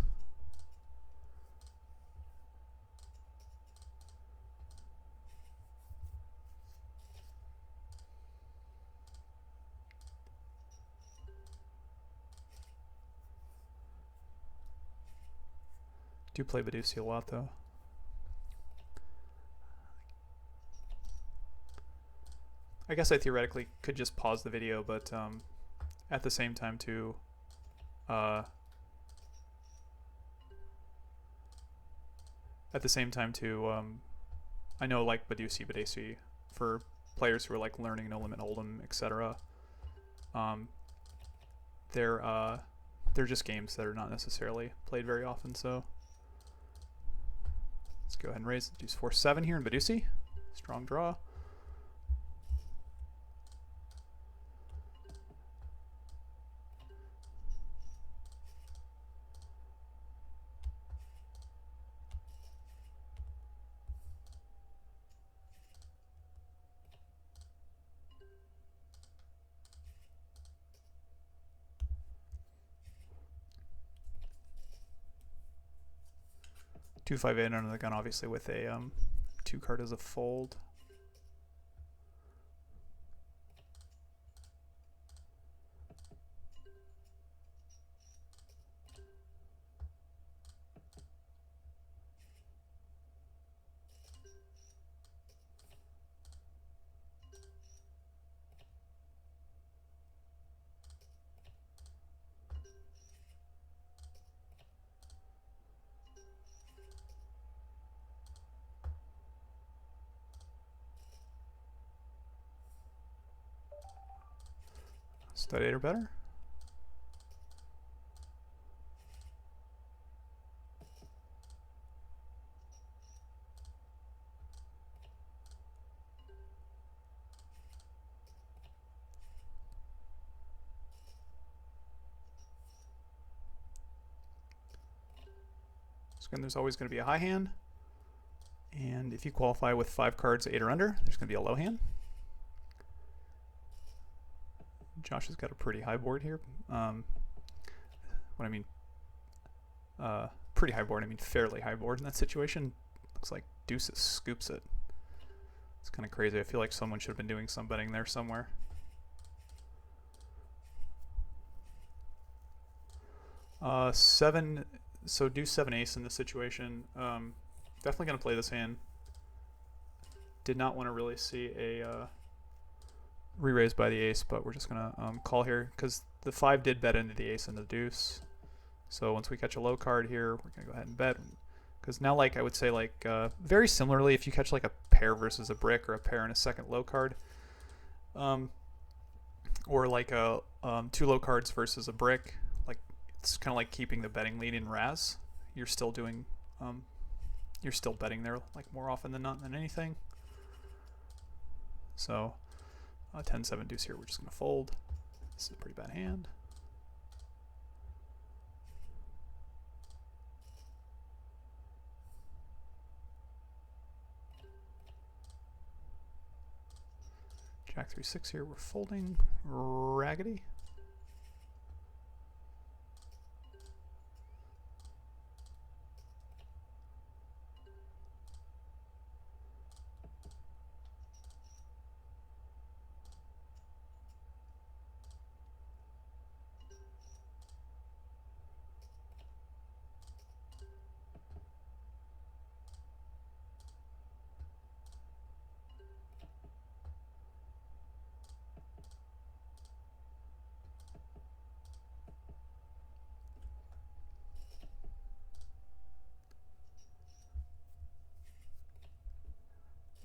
Do play Badusi a lot though. I guess I theoretically could just pause the video, but at the same time too, I know like Badoosie, for players who are like learning No Limit Hold'em, etc. They're just games that are not necessarily played very often. So let's go ahead and raise deuce 4-7 here in Badoosie. Strong draw. Two 5-8 under the gun, obviously with a 2 card as a fold. Stud 8 or better. So again, there's always going to be a high hand. And if you qualify with 5 cards 8 or under, there's going to be a low hand. Josh has got a pretty high board here. What I mean, pretty high board, I mean fairly high board in that situation. Looks like deuces scoops it. It's kind of crazy. I feel like someone should have been doing some betting there somewhere. Seven, so deuce 7 ace in this situation. Definitely going to play this hand. Did not want to really see a re-raise by the ace, but we're just going to call here because the 5 did bet into the ace and the deuce. So once we catch a low card here, we're going to go ahead and bet. Because now, like, I would say, like, very similarly, if you catch, like, a pair versus a brick or a pair and a second low card, or, like, 2 low cards versus a brick, like, it's kind of like keeping the betting lead in Raz. You're still doing, you're still betting there, like, more often than not than anything. So 10-7 deuce here, we're just going to fold. This is a pretty bad hand. Jack 3-6 here, we're folding raggedy.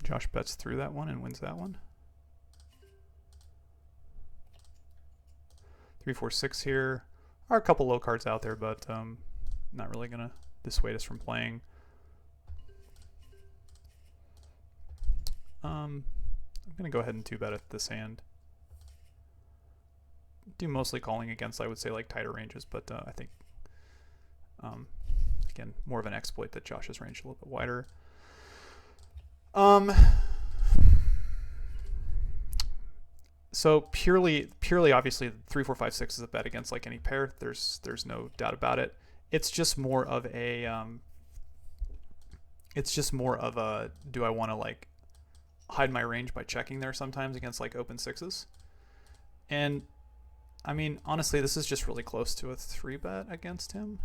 Josh bets through that one and wins that one. 3-4-6 here. Are a couple low cards out there, but not really going to dissuade us from playing. I'm going to go ahead and 2-bet at this hand. Do mostly calling against, I would say, like tighter ranges, but I think, again, more of an exploit that Josh's range a little bit wider. So purely, obviously, 3-4-5-6 is a bet against like any pair. There's no doubt about it. It's just more of a, do I want to like hide my range by checking there sometimes against like open 6s? And I mean, honestly, this is just really close to a 3-bet against him.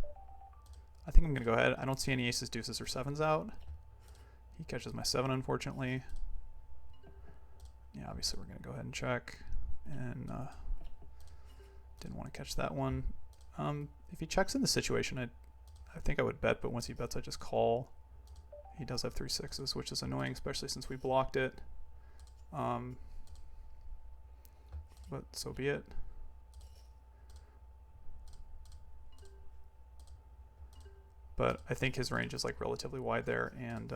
I think I'm gonna go ahead. I don't see any aces, deuces, or 7s out. He catches my 7, unfortunately. Yeah, obviously we're going to go ahead and check. And didn't want to catch that one. If he checks in the situation, I think I would bet, but once he bets, I just call. He does have 3-6s, which is annoying, especially since we blocked it. But so be it. But I think his range is like relatively wide there, and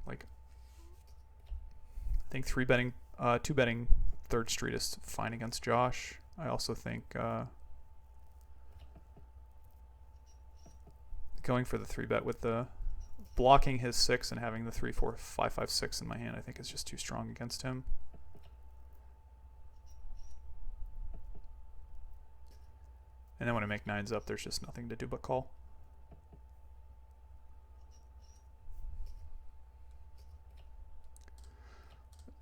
like I think 2 betting third street is fine against Josh. I also think going for the 3-bet with the blocking his 6 and having the 3, 4, 5, 5, 6 in my hand, I think is just too strong against him. And then when I make 9s up, there's just nothing to do but call.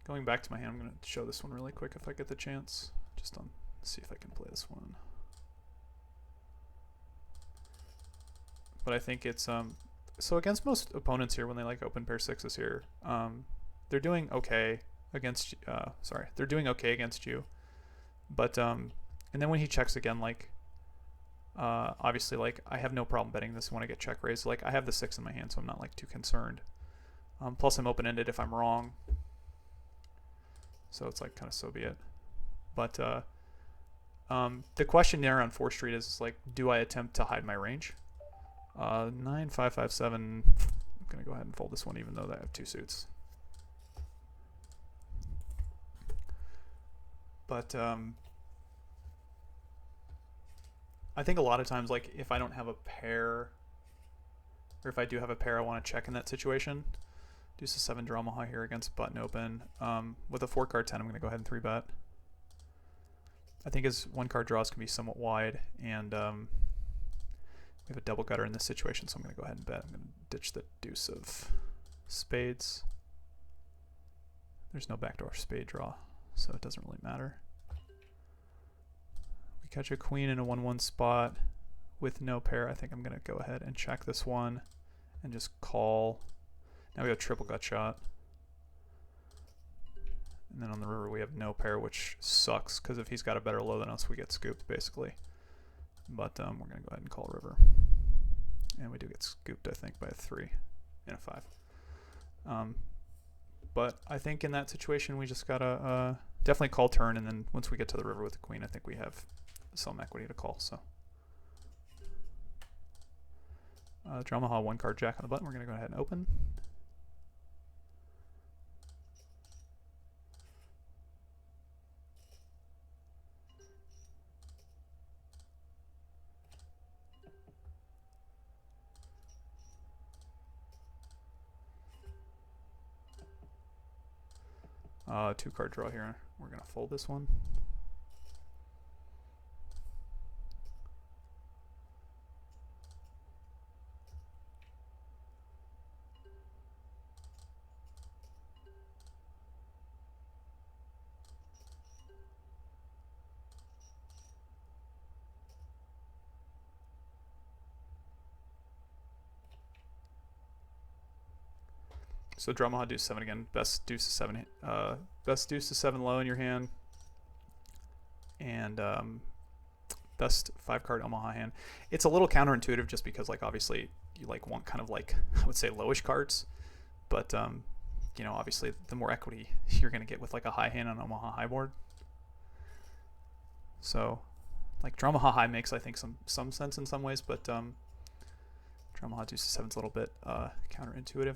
Going back to my hand, I'm going to show this one really quick if I get the chance. Just on see if I can play this one. But I think it's so against most opponents here when they like open pair 6s here, they're doing okay against they're doing okay against you. But and then when he checks again, like obviously like I have no problem betting this when I get check raised. Like I have the 6 in my hand, so I'm not like too concerned. Plus I'm open-ended if I'm wrong. So it's like kind of so be it. But the question there on 4th Street is like, do I attempt to hide my range? 9, 5, 5, 7. I'm gonna go ahead and fold this one, even though I have 2 suits. But I think a lot of times, like if I don't have a pair, or if I do have a pair, I want to check in that situation. Deuce 7 draw Maha here against button open. With a 4-card 10, I'm going to go ahead and 3-bet. I think his 1-card draws can be somewhat wide, and we have a double gutter in this situation, so I'm going to go ahead and bet. I'm going to ditch the deuce of spades. There's no backdoor spade draw, so it doesn't really matter. We catch a queen in a 1-1 spot with no pair. I think I'm going to go ahead and check this one and just call. Now we have triple gut shot. And then on the river we have no pair, which sucks, because if he's got a better low than us, we get scooped, basically. But we're going to go ahead and call river. And we do get scooped, I think, by a 3 and a 5. But I think in that situation, we just got to definitely call turn, and then once we get to the river with the queen, I think we have some equity to call. So draw Maha, 1-card jack on the button. We're going to go ahead and open. Two-card draw here. We're going to fold this one. So draw Maha deuce 7 again. Best deuce to 7. Best deuce to 7 low in your hand, and best 5-card Omaha hand. It's a little counterintuitive, just because like obviously you like want kind of like I would say lowish cards, but you know obviously the more equity you're gonna get with like a high hand on Omaha high board. So like draw Maha high makes I think some sense in some ways, but draw Maha deuce to 7 is a little bit counterintuitive.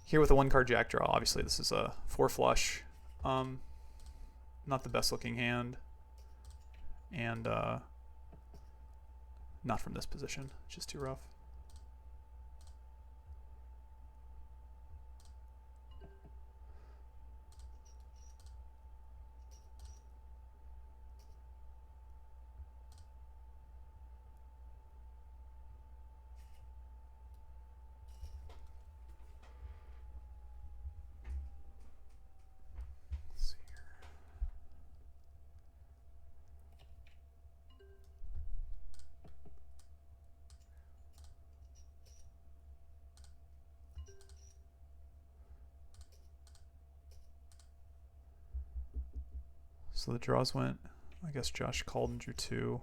Here with a 1-card jack draw, obviously this is a 4 flush. Not the best looking hand. And not from this position, just too rough. So the draws went, I guess Josh called and drew 2.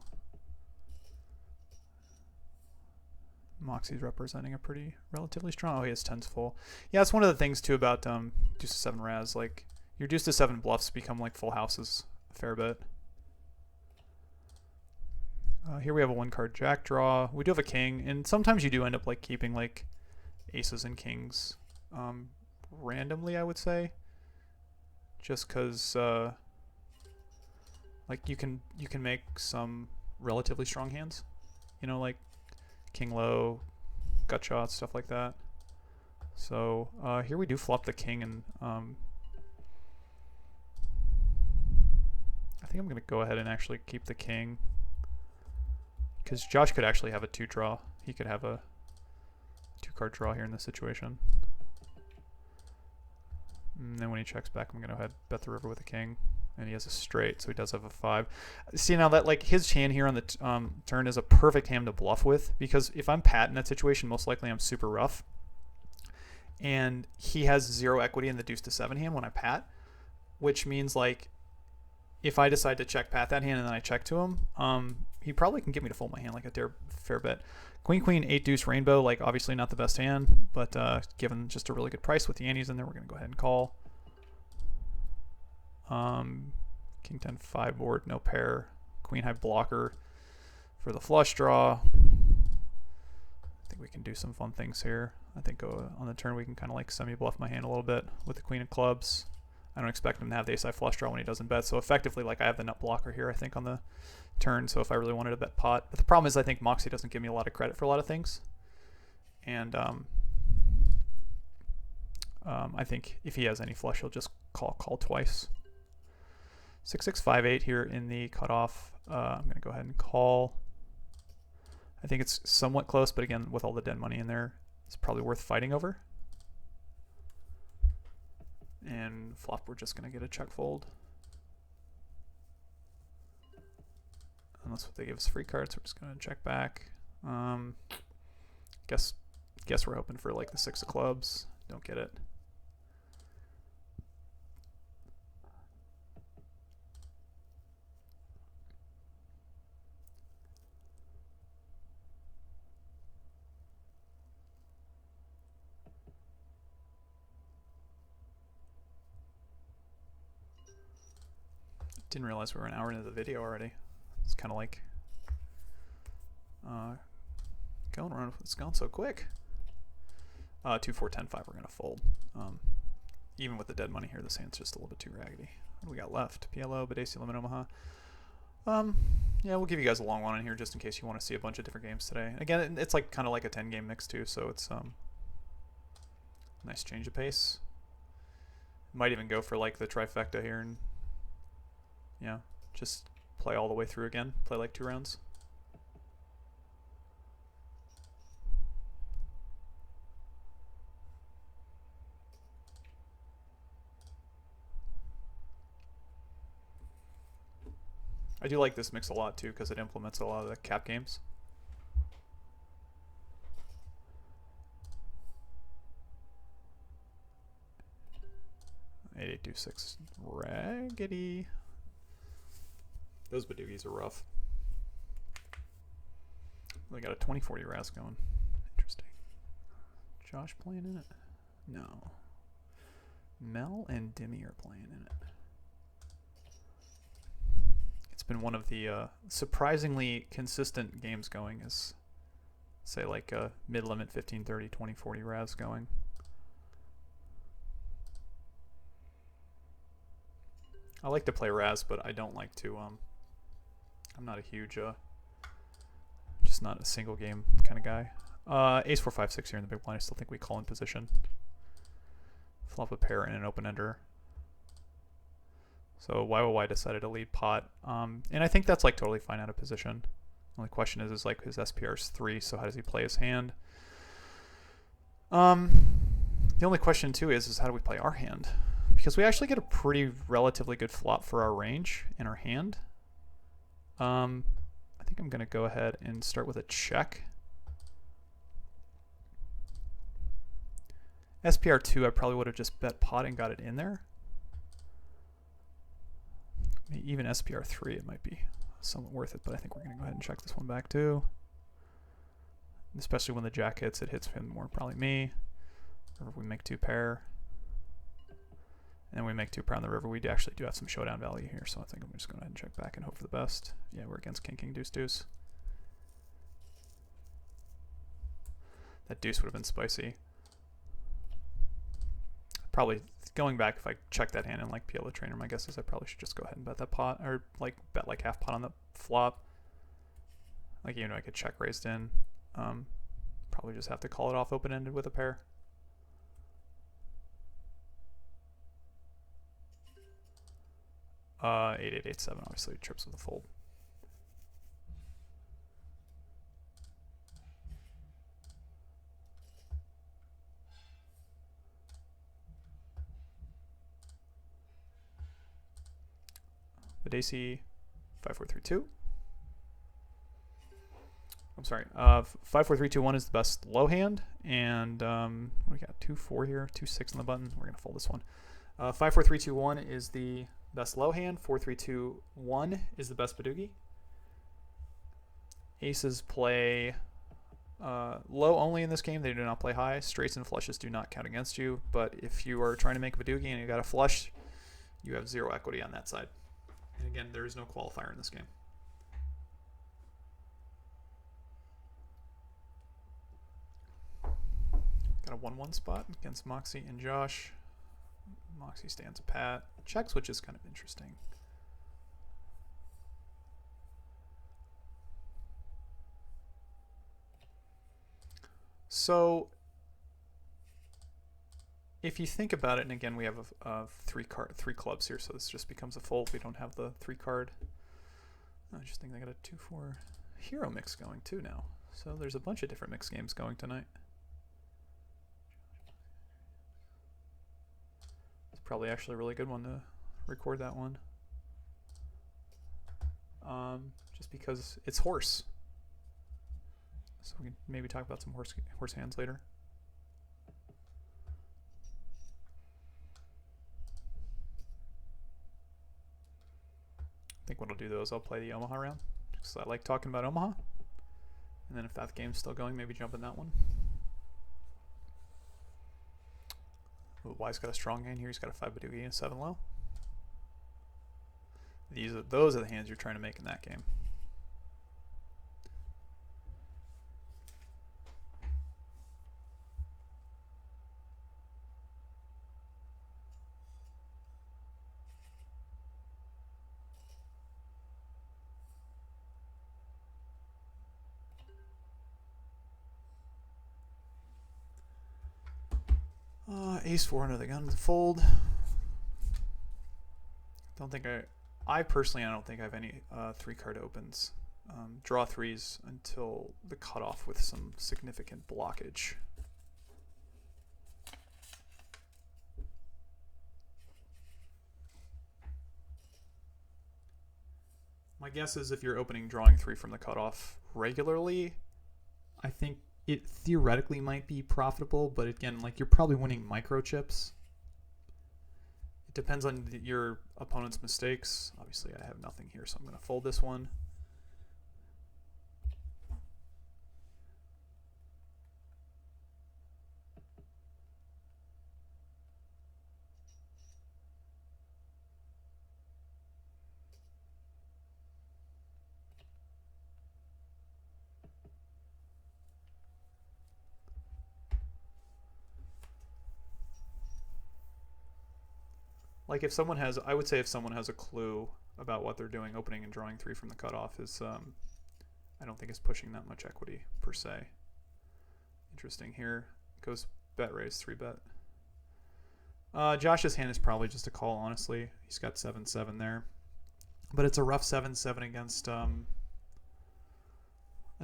Moxie's representing a pretty relatively strong. Oh, he has 10s full. Yeah, it's one of the things too about deuce to 7 Raz. Like your deuce to 7 bluffs become like full houses a fair bit. Here we have a 1-card jack draw. We do have a king, and sometimes you do end up like keeping like aces and kings randomly, I would say, just because like you can make some relatively strong hands, you know, like king low, gut shots, stuff like that. So here we do flop the king, and I think I'm going to go ahead and actually keep the king, because Josh could actually have a 2 draw. He could have a 2-card draw here in this situation. And then when he checks back, I'm going to go ahead and bet the river with a king. And he has a straight, so he does have a 5. See, now that like his hand here on the turn is a perfect hand to bluff with, because if I'm Pat in that situation, most likely I'm super rough. And he has 0 equity in the deuce to 7 hand when I Pat, which means like if I decide to check Pat that hand and then I check to him, he probably can get me to fold my hand like a fair bit. Queen, queen, 8 deuce rainbow, like obviously not the best hand, but given just a really good price with the antes in there, we're going to go ahead and call. King 10 5 board, no pair. Queen high blocker for the flush draw. I think we can do some fun things here. I think on the turn we can kind of like semi-bluff my hand a little bit with the queen of clubs. I don't expect him to have the ace-high flush draw when he doesn't bet, so effectively like I have the nut blocker here I think on the turn, so if I really wanted to bet pot. But the problem is I think Moxie doesn't give me a lot of credit for a lot of things. And I think if he has any flush he'll just call twice. 6-6-5-8 here in the cutoff. I'm going to go ahead and call. I think it's somewhat close, but again, with all the dead money in there, it's probably worth fighting over. And flop, we're just going to get a check fold. And that's what they give us, free cards. We're just going to check back. Guess we're hoping for like the 6 of clubs. Don't get it. Didn't realize we were an hour into the video already. It's kind of like going around. It's gone so quick. 2 4 10 5. We're gonna fold. Even with the dead money here, this hand's just a little bit too raggedy. What do we got left? PLO, Badesi, Limit, Omaha. Yeah, we'll give you guys a long one in here just in case you want to see a bunch of different games today. Again, it's like kind of like a 10-game mix too, so it's nice change of pace. Might even go for like the trifecta here and yeah, just play all the way through again. Play like 2 rounds. I do like this mix a lot too because it implements a lot of the cap games. Eight, 2, 6, raggedy. Those Badugis are rough. They got a 2040 Raz going. Interesting. Josh playing in it? No. Mel and Demi are playing in it. It's been one of the surprisingly consistent games going, is say like a mid-limit 1530, 2040 Raz going. I like to play Raz, but I don't like to I'm not a huge just not a single game kind of guy. Ace 4 5 6 here in the big blind. I still think we call in position. Flop a pair and an open ender. So YYY decided to lead pot, and I think that's like totally fine out of position. The only question is like his SPR is 3, so how does he play his hand? The only question too is how do we play our hand? Because we actually get a pretty relatively good flop for our range in our hand. I think I'm going to go ahead and start with a check. SPR 2, I probably would have just bet pot and got it in there. even SPR3, it might be somewhat worth it, but I think we're going to go ahead and check this one back too. Especially when the jack hits, it hits him more, probably me. Or if we make 2 pair. And then we make 2 pair on the river. We actually do have some showdown value here, so I think I'm just going to go ahead and check back and hope for the best. Yeah, we're against king, king, deuce, deuce. That deuce would have been spicy. Probably going back, if I check that hand and like PLO trainer, my guess is I probably should just go ahead and bet that pot, or like bet like half pot on the flop. Like, you know, I could check raised in. Probably just have to call it off open-ended with a pair. Uh, 8-8-8-7 obviously trips with a fold. But AC 5-4-3-2. I'm sorry. 5-4-3-2-1 is the best low hand, and we got 2-4 here, 2-6 on the button. We're gonna fold this one. 5-4-3-2-1 is the best low hand. 4-3-2-1 is the best Badugi. Aces play low only in this game. They do not play high. Straights and flushes do not count against you. But if you are trying to make a Badugi and you got a flush, you have 0 equity on that side. And again, there is no qualifier in this game. Got a 1-1 spot against Moxie and Josh. Moxie stands a pat. Checks, which is kind of interesting. So if you think about it, and again, we have a 3 clubs here, so this just becomes a fold. We don't have the 3 card. I just think they got a 2-4 hero mix going too now. So there's a bunch of different mix games going tonight. It's probably actually a really good one to record that one. Just because it's horse. So we can maybe talk about some horse hands later. I think what I'll do though is I'll play the Omaha round, because I like talking about Omaha. And then if that game's still going, maybe jump in that one. Ooh, Y's got a strong hand here. He's got a 5 Badugi and a 7 low. Those are the hands you're trying to make in that game. Ace-4 under the gun to fold. Don't think I personally don't think I have any 3-card opens. Draw 3s until the cutoff with some significant blockage. My guess is if you're opening drawing 3 from the cutoff regularly, I think it theoretically might be profitable, but again, like, you're probably winning microchips. It depends on your opponent's mistakes. Obviously, I have nothing here, so I'm going to fold this one. Like, if someone has, I would say if someone has a clue about what they're doing, opening and drawing 3 from the cutoff is, I don't think it's pushing that much equity per se. Interesting here. Goes bet raise, 3-bet. Josh's hand is probably just a call, honestly. He's got 7-7 there. But it's a rough 7-7 against a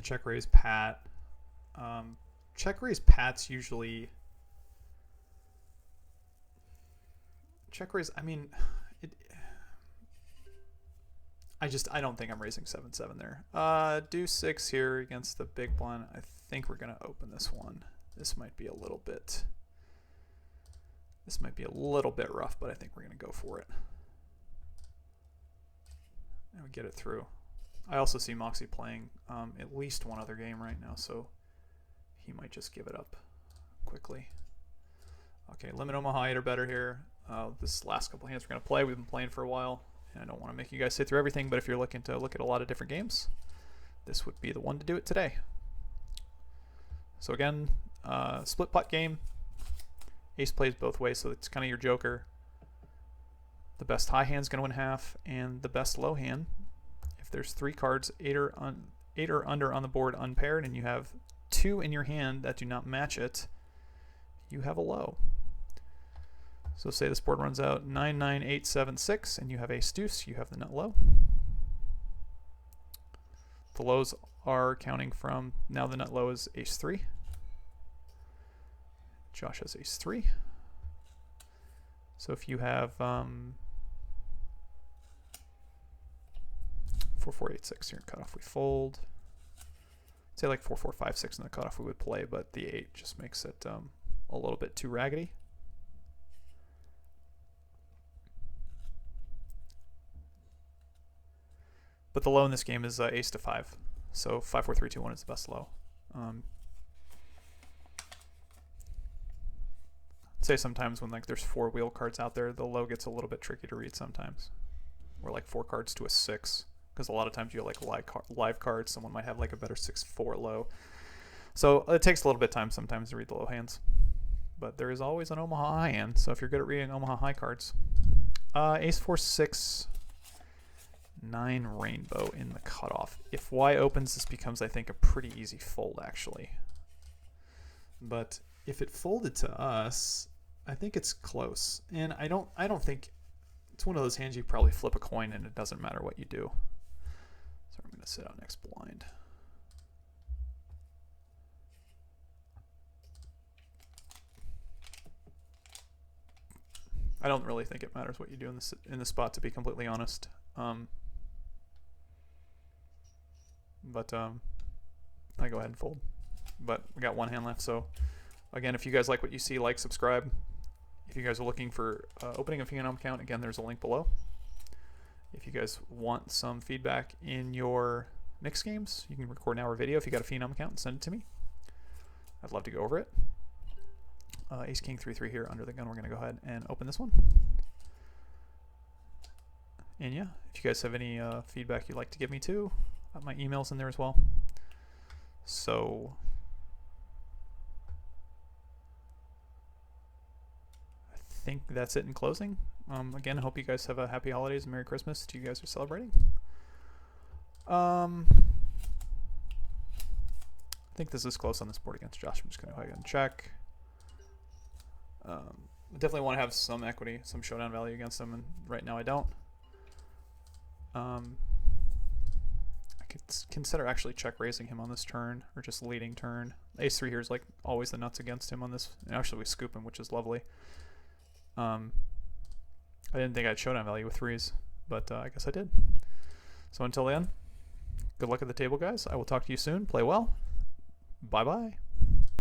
check raise pat. Check raise pat's usually... Check raise, I mean, I don't think I'm raising 7-7 there. Deuce 6 here against the big blind. I think we're going to open this one. This might be a little bit rough, but I think we're going to go for it. and we get it through. I also see Moxie playing at least one other game right now, so he might just give it up quickly. Okay, limit Omaha 8 or better here. This last couple hands we're going to play, we've been playing for a while, and I don't want to make you guys sit through everything, but if you're looking to look at a lot of different games, this would be the one to do it today. So again, split pot game. Ace plays both ways, so it's kind of your joker. The best high hand's going to win half, and the best low hand, if there's 3 cards, 8 or under on the board unpaired, and you have 2 in your hand that do not match it, you have a low. So say this board runs out 9, 9, 8, 7, 6, and you have ace deuce, you have the nut low. The lows are counting from, now the nut low is ace 3. Josh has ace 3. So if you have 4, 4, 8, 6 here in cutoff, we fold. Say like 4, 4, 5, 6 in the cutoff we would play, but the 8 just makes it a little bit too raggedy. But the low in this game is ace to 5. So 5, 4, 3, 2, 1 is the best low. Say sometimes when like there's 4 wheel cards out there, the low gets a little bit tricky to read sometimes. Or like 4 cards to a 6. Because a lot of times you have like live cards, someone might have like a better 6-4 low. So it takes a little bit of time sometimes to read the low hands. But there is always an Omaha high hand, so if you're good at reading Omaha high cards. Ace 4, 6, 9 rainbow in the cutoff. If Y opens, this becomes, I think, a pretty easy fold, actually. But if it folded to us, I think it's close. And I don't think it's one of those hands you probably flip a coin and it doesn't matter what you do. So I'm going to sit out next blind. I don't really think it matters what you do in this spot, to be completely honest. But I go ahead and fold. But we got one hand left, so again, if you guys like what you see, like, subscribe. If you guys are looking for opening a Phenom account, again, there's a link below. If you guys want some feedback in your mixed games, you can record an hour video if you got a Phenom account and send it to me. I'd love to go over it. Ace King 3, 3 here under the gun. We're going to go ahead and open this one. And yeah, if you guys have any feedback you'd like to give me too, my email's in there as well. So I think that's it in closing. Again, I hope you guys have a happy holidays and Merry Christmas to you guys who are celebrating. I think this is close on this board against Josh. I'm just going to go ahead and check. I definitely want to have some equity, some showdown value against him, and right now I don't. I could consider actually check raising him on this turn, or just leading turn. Ace 3 here is like always the nuts against him on this. And actually we scoop him, which is lovely. I didn't think I had showdown value with 3s, but I guess I did. So until then, good luck at the table, guys. I will talk to you soon. Play well. Bye-bye.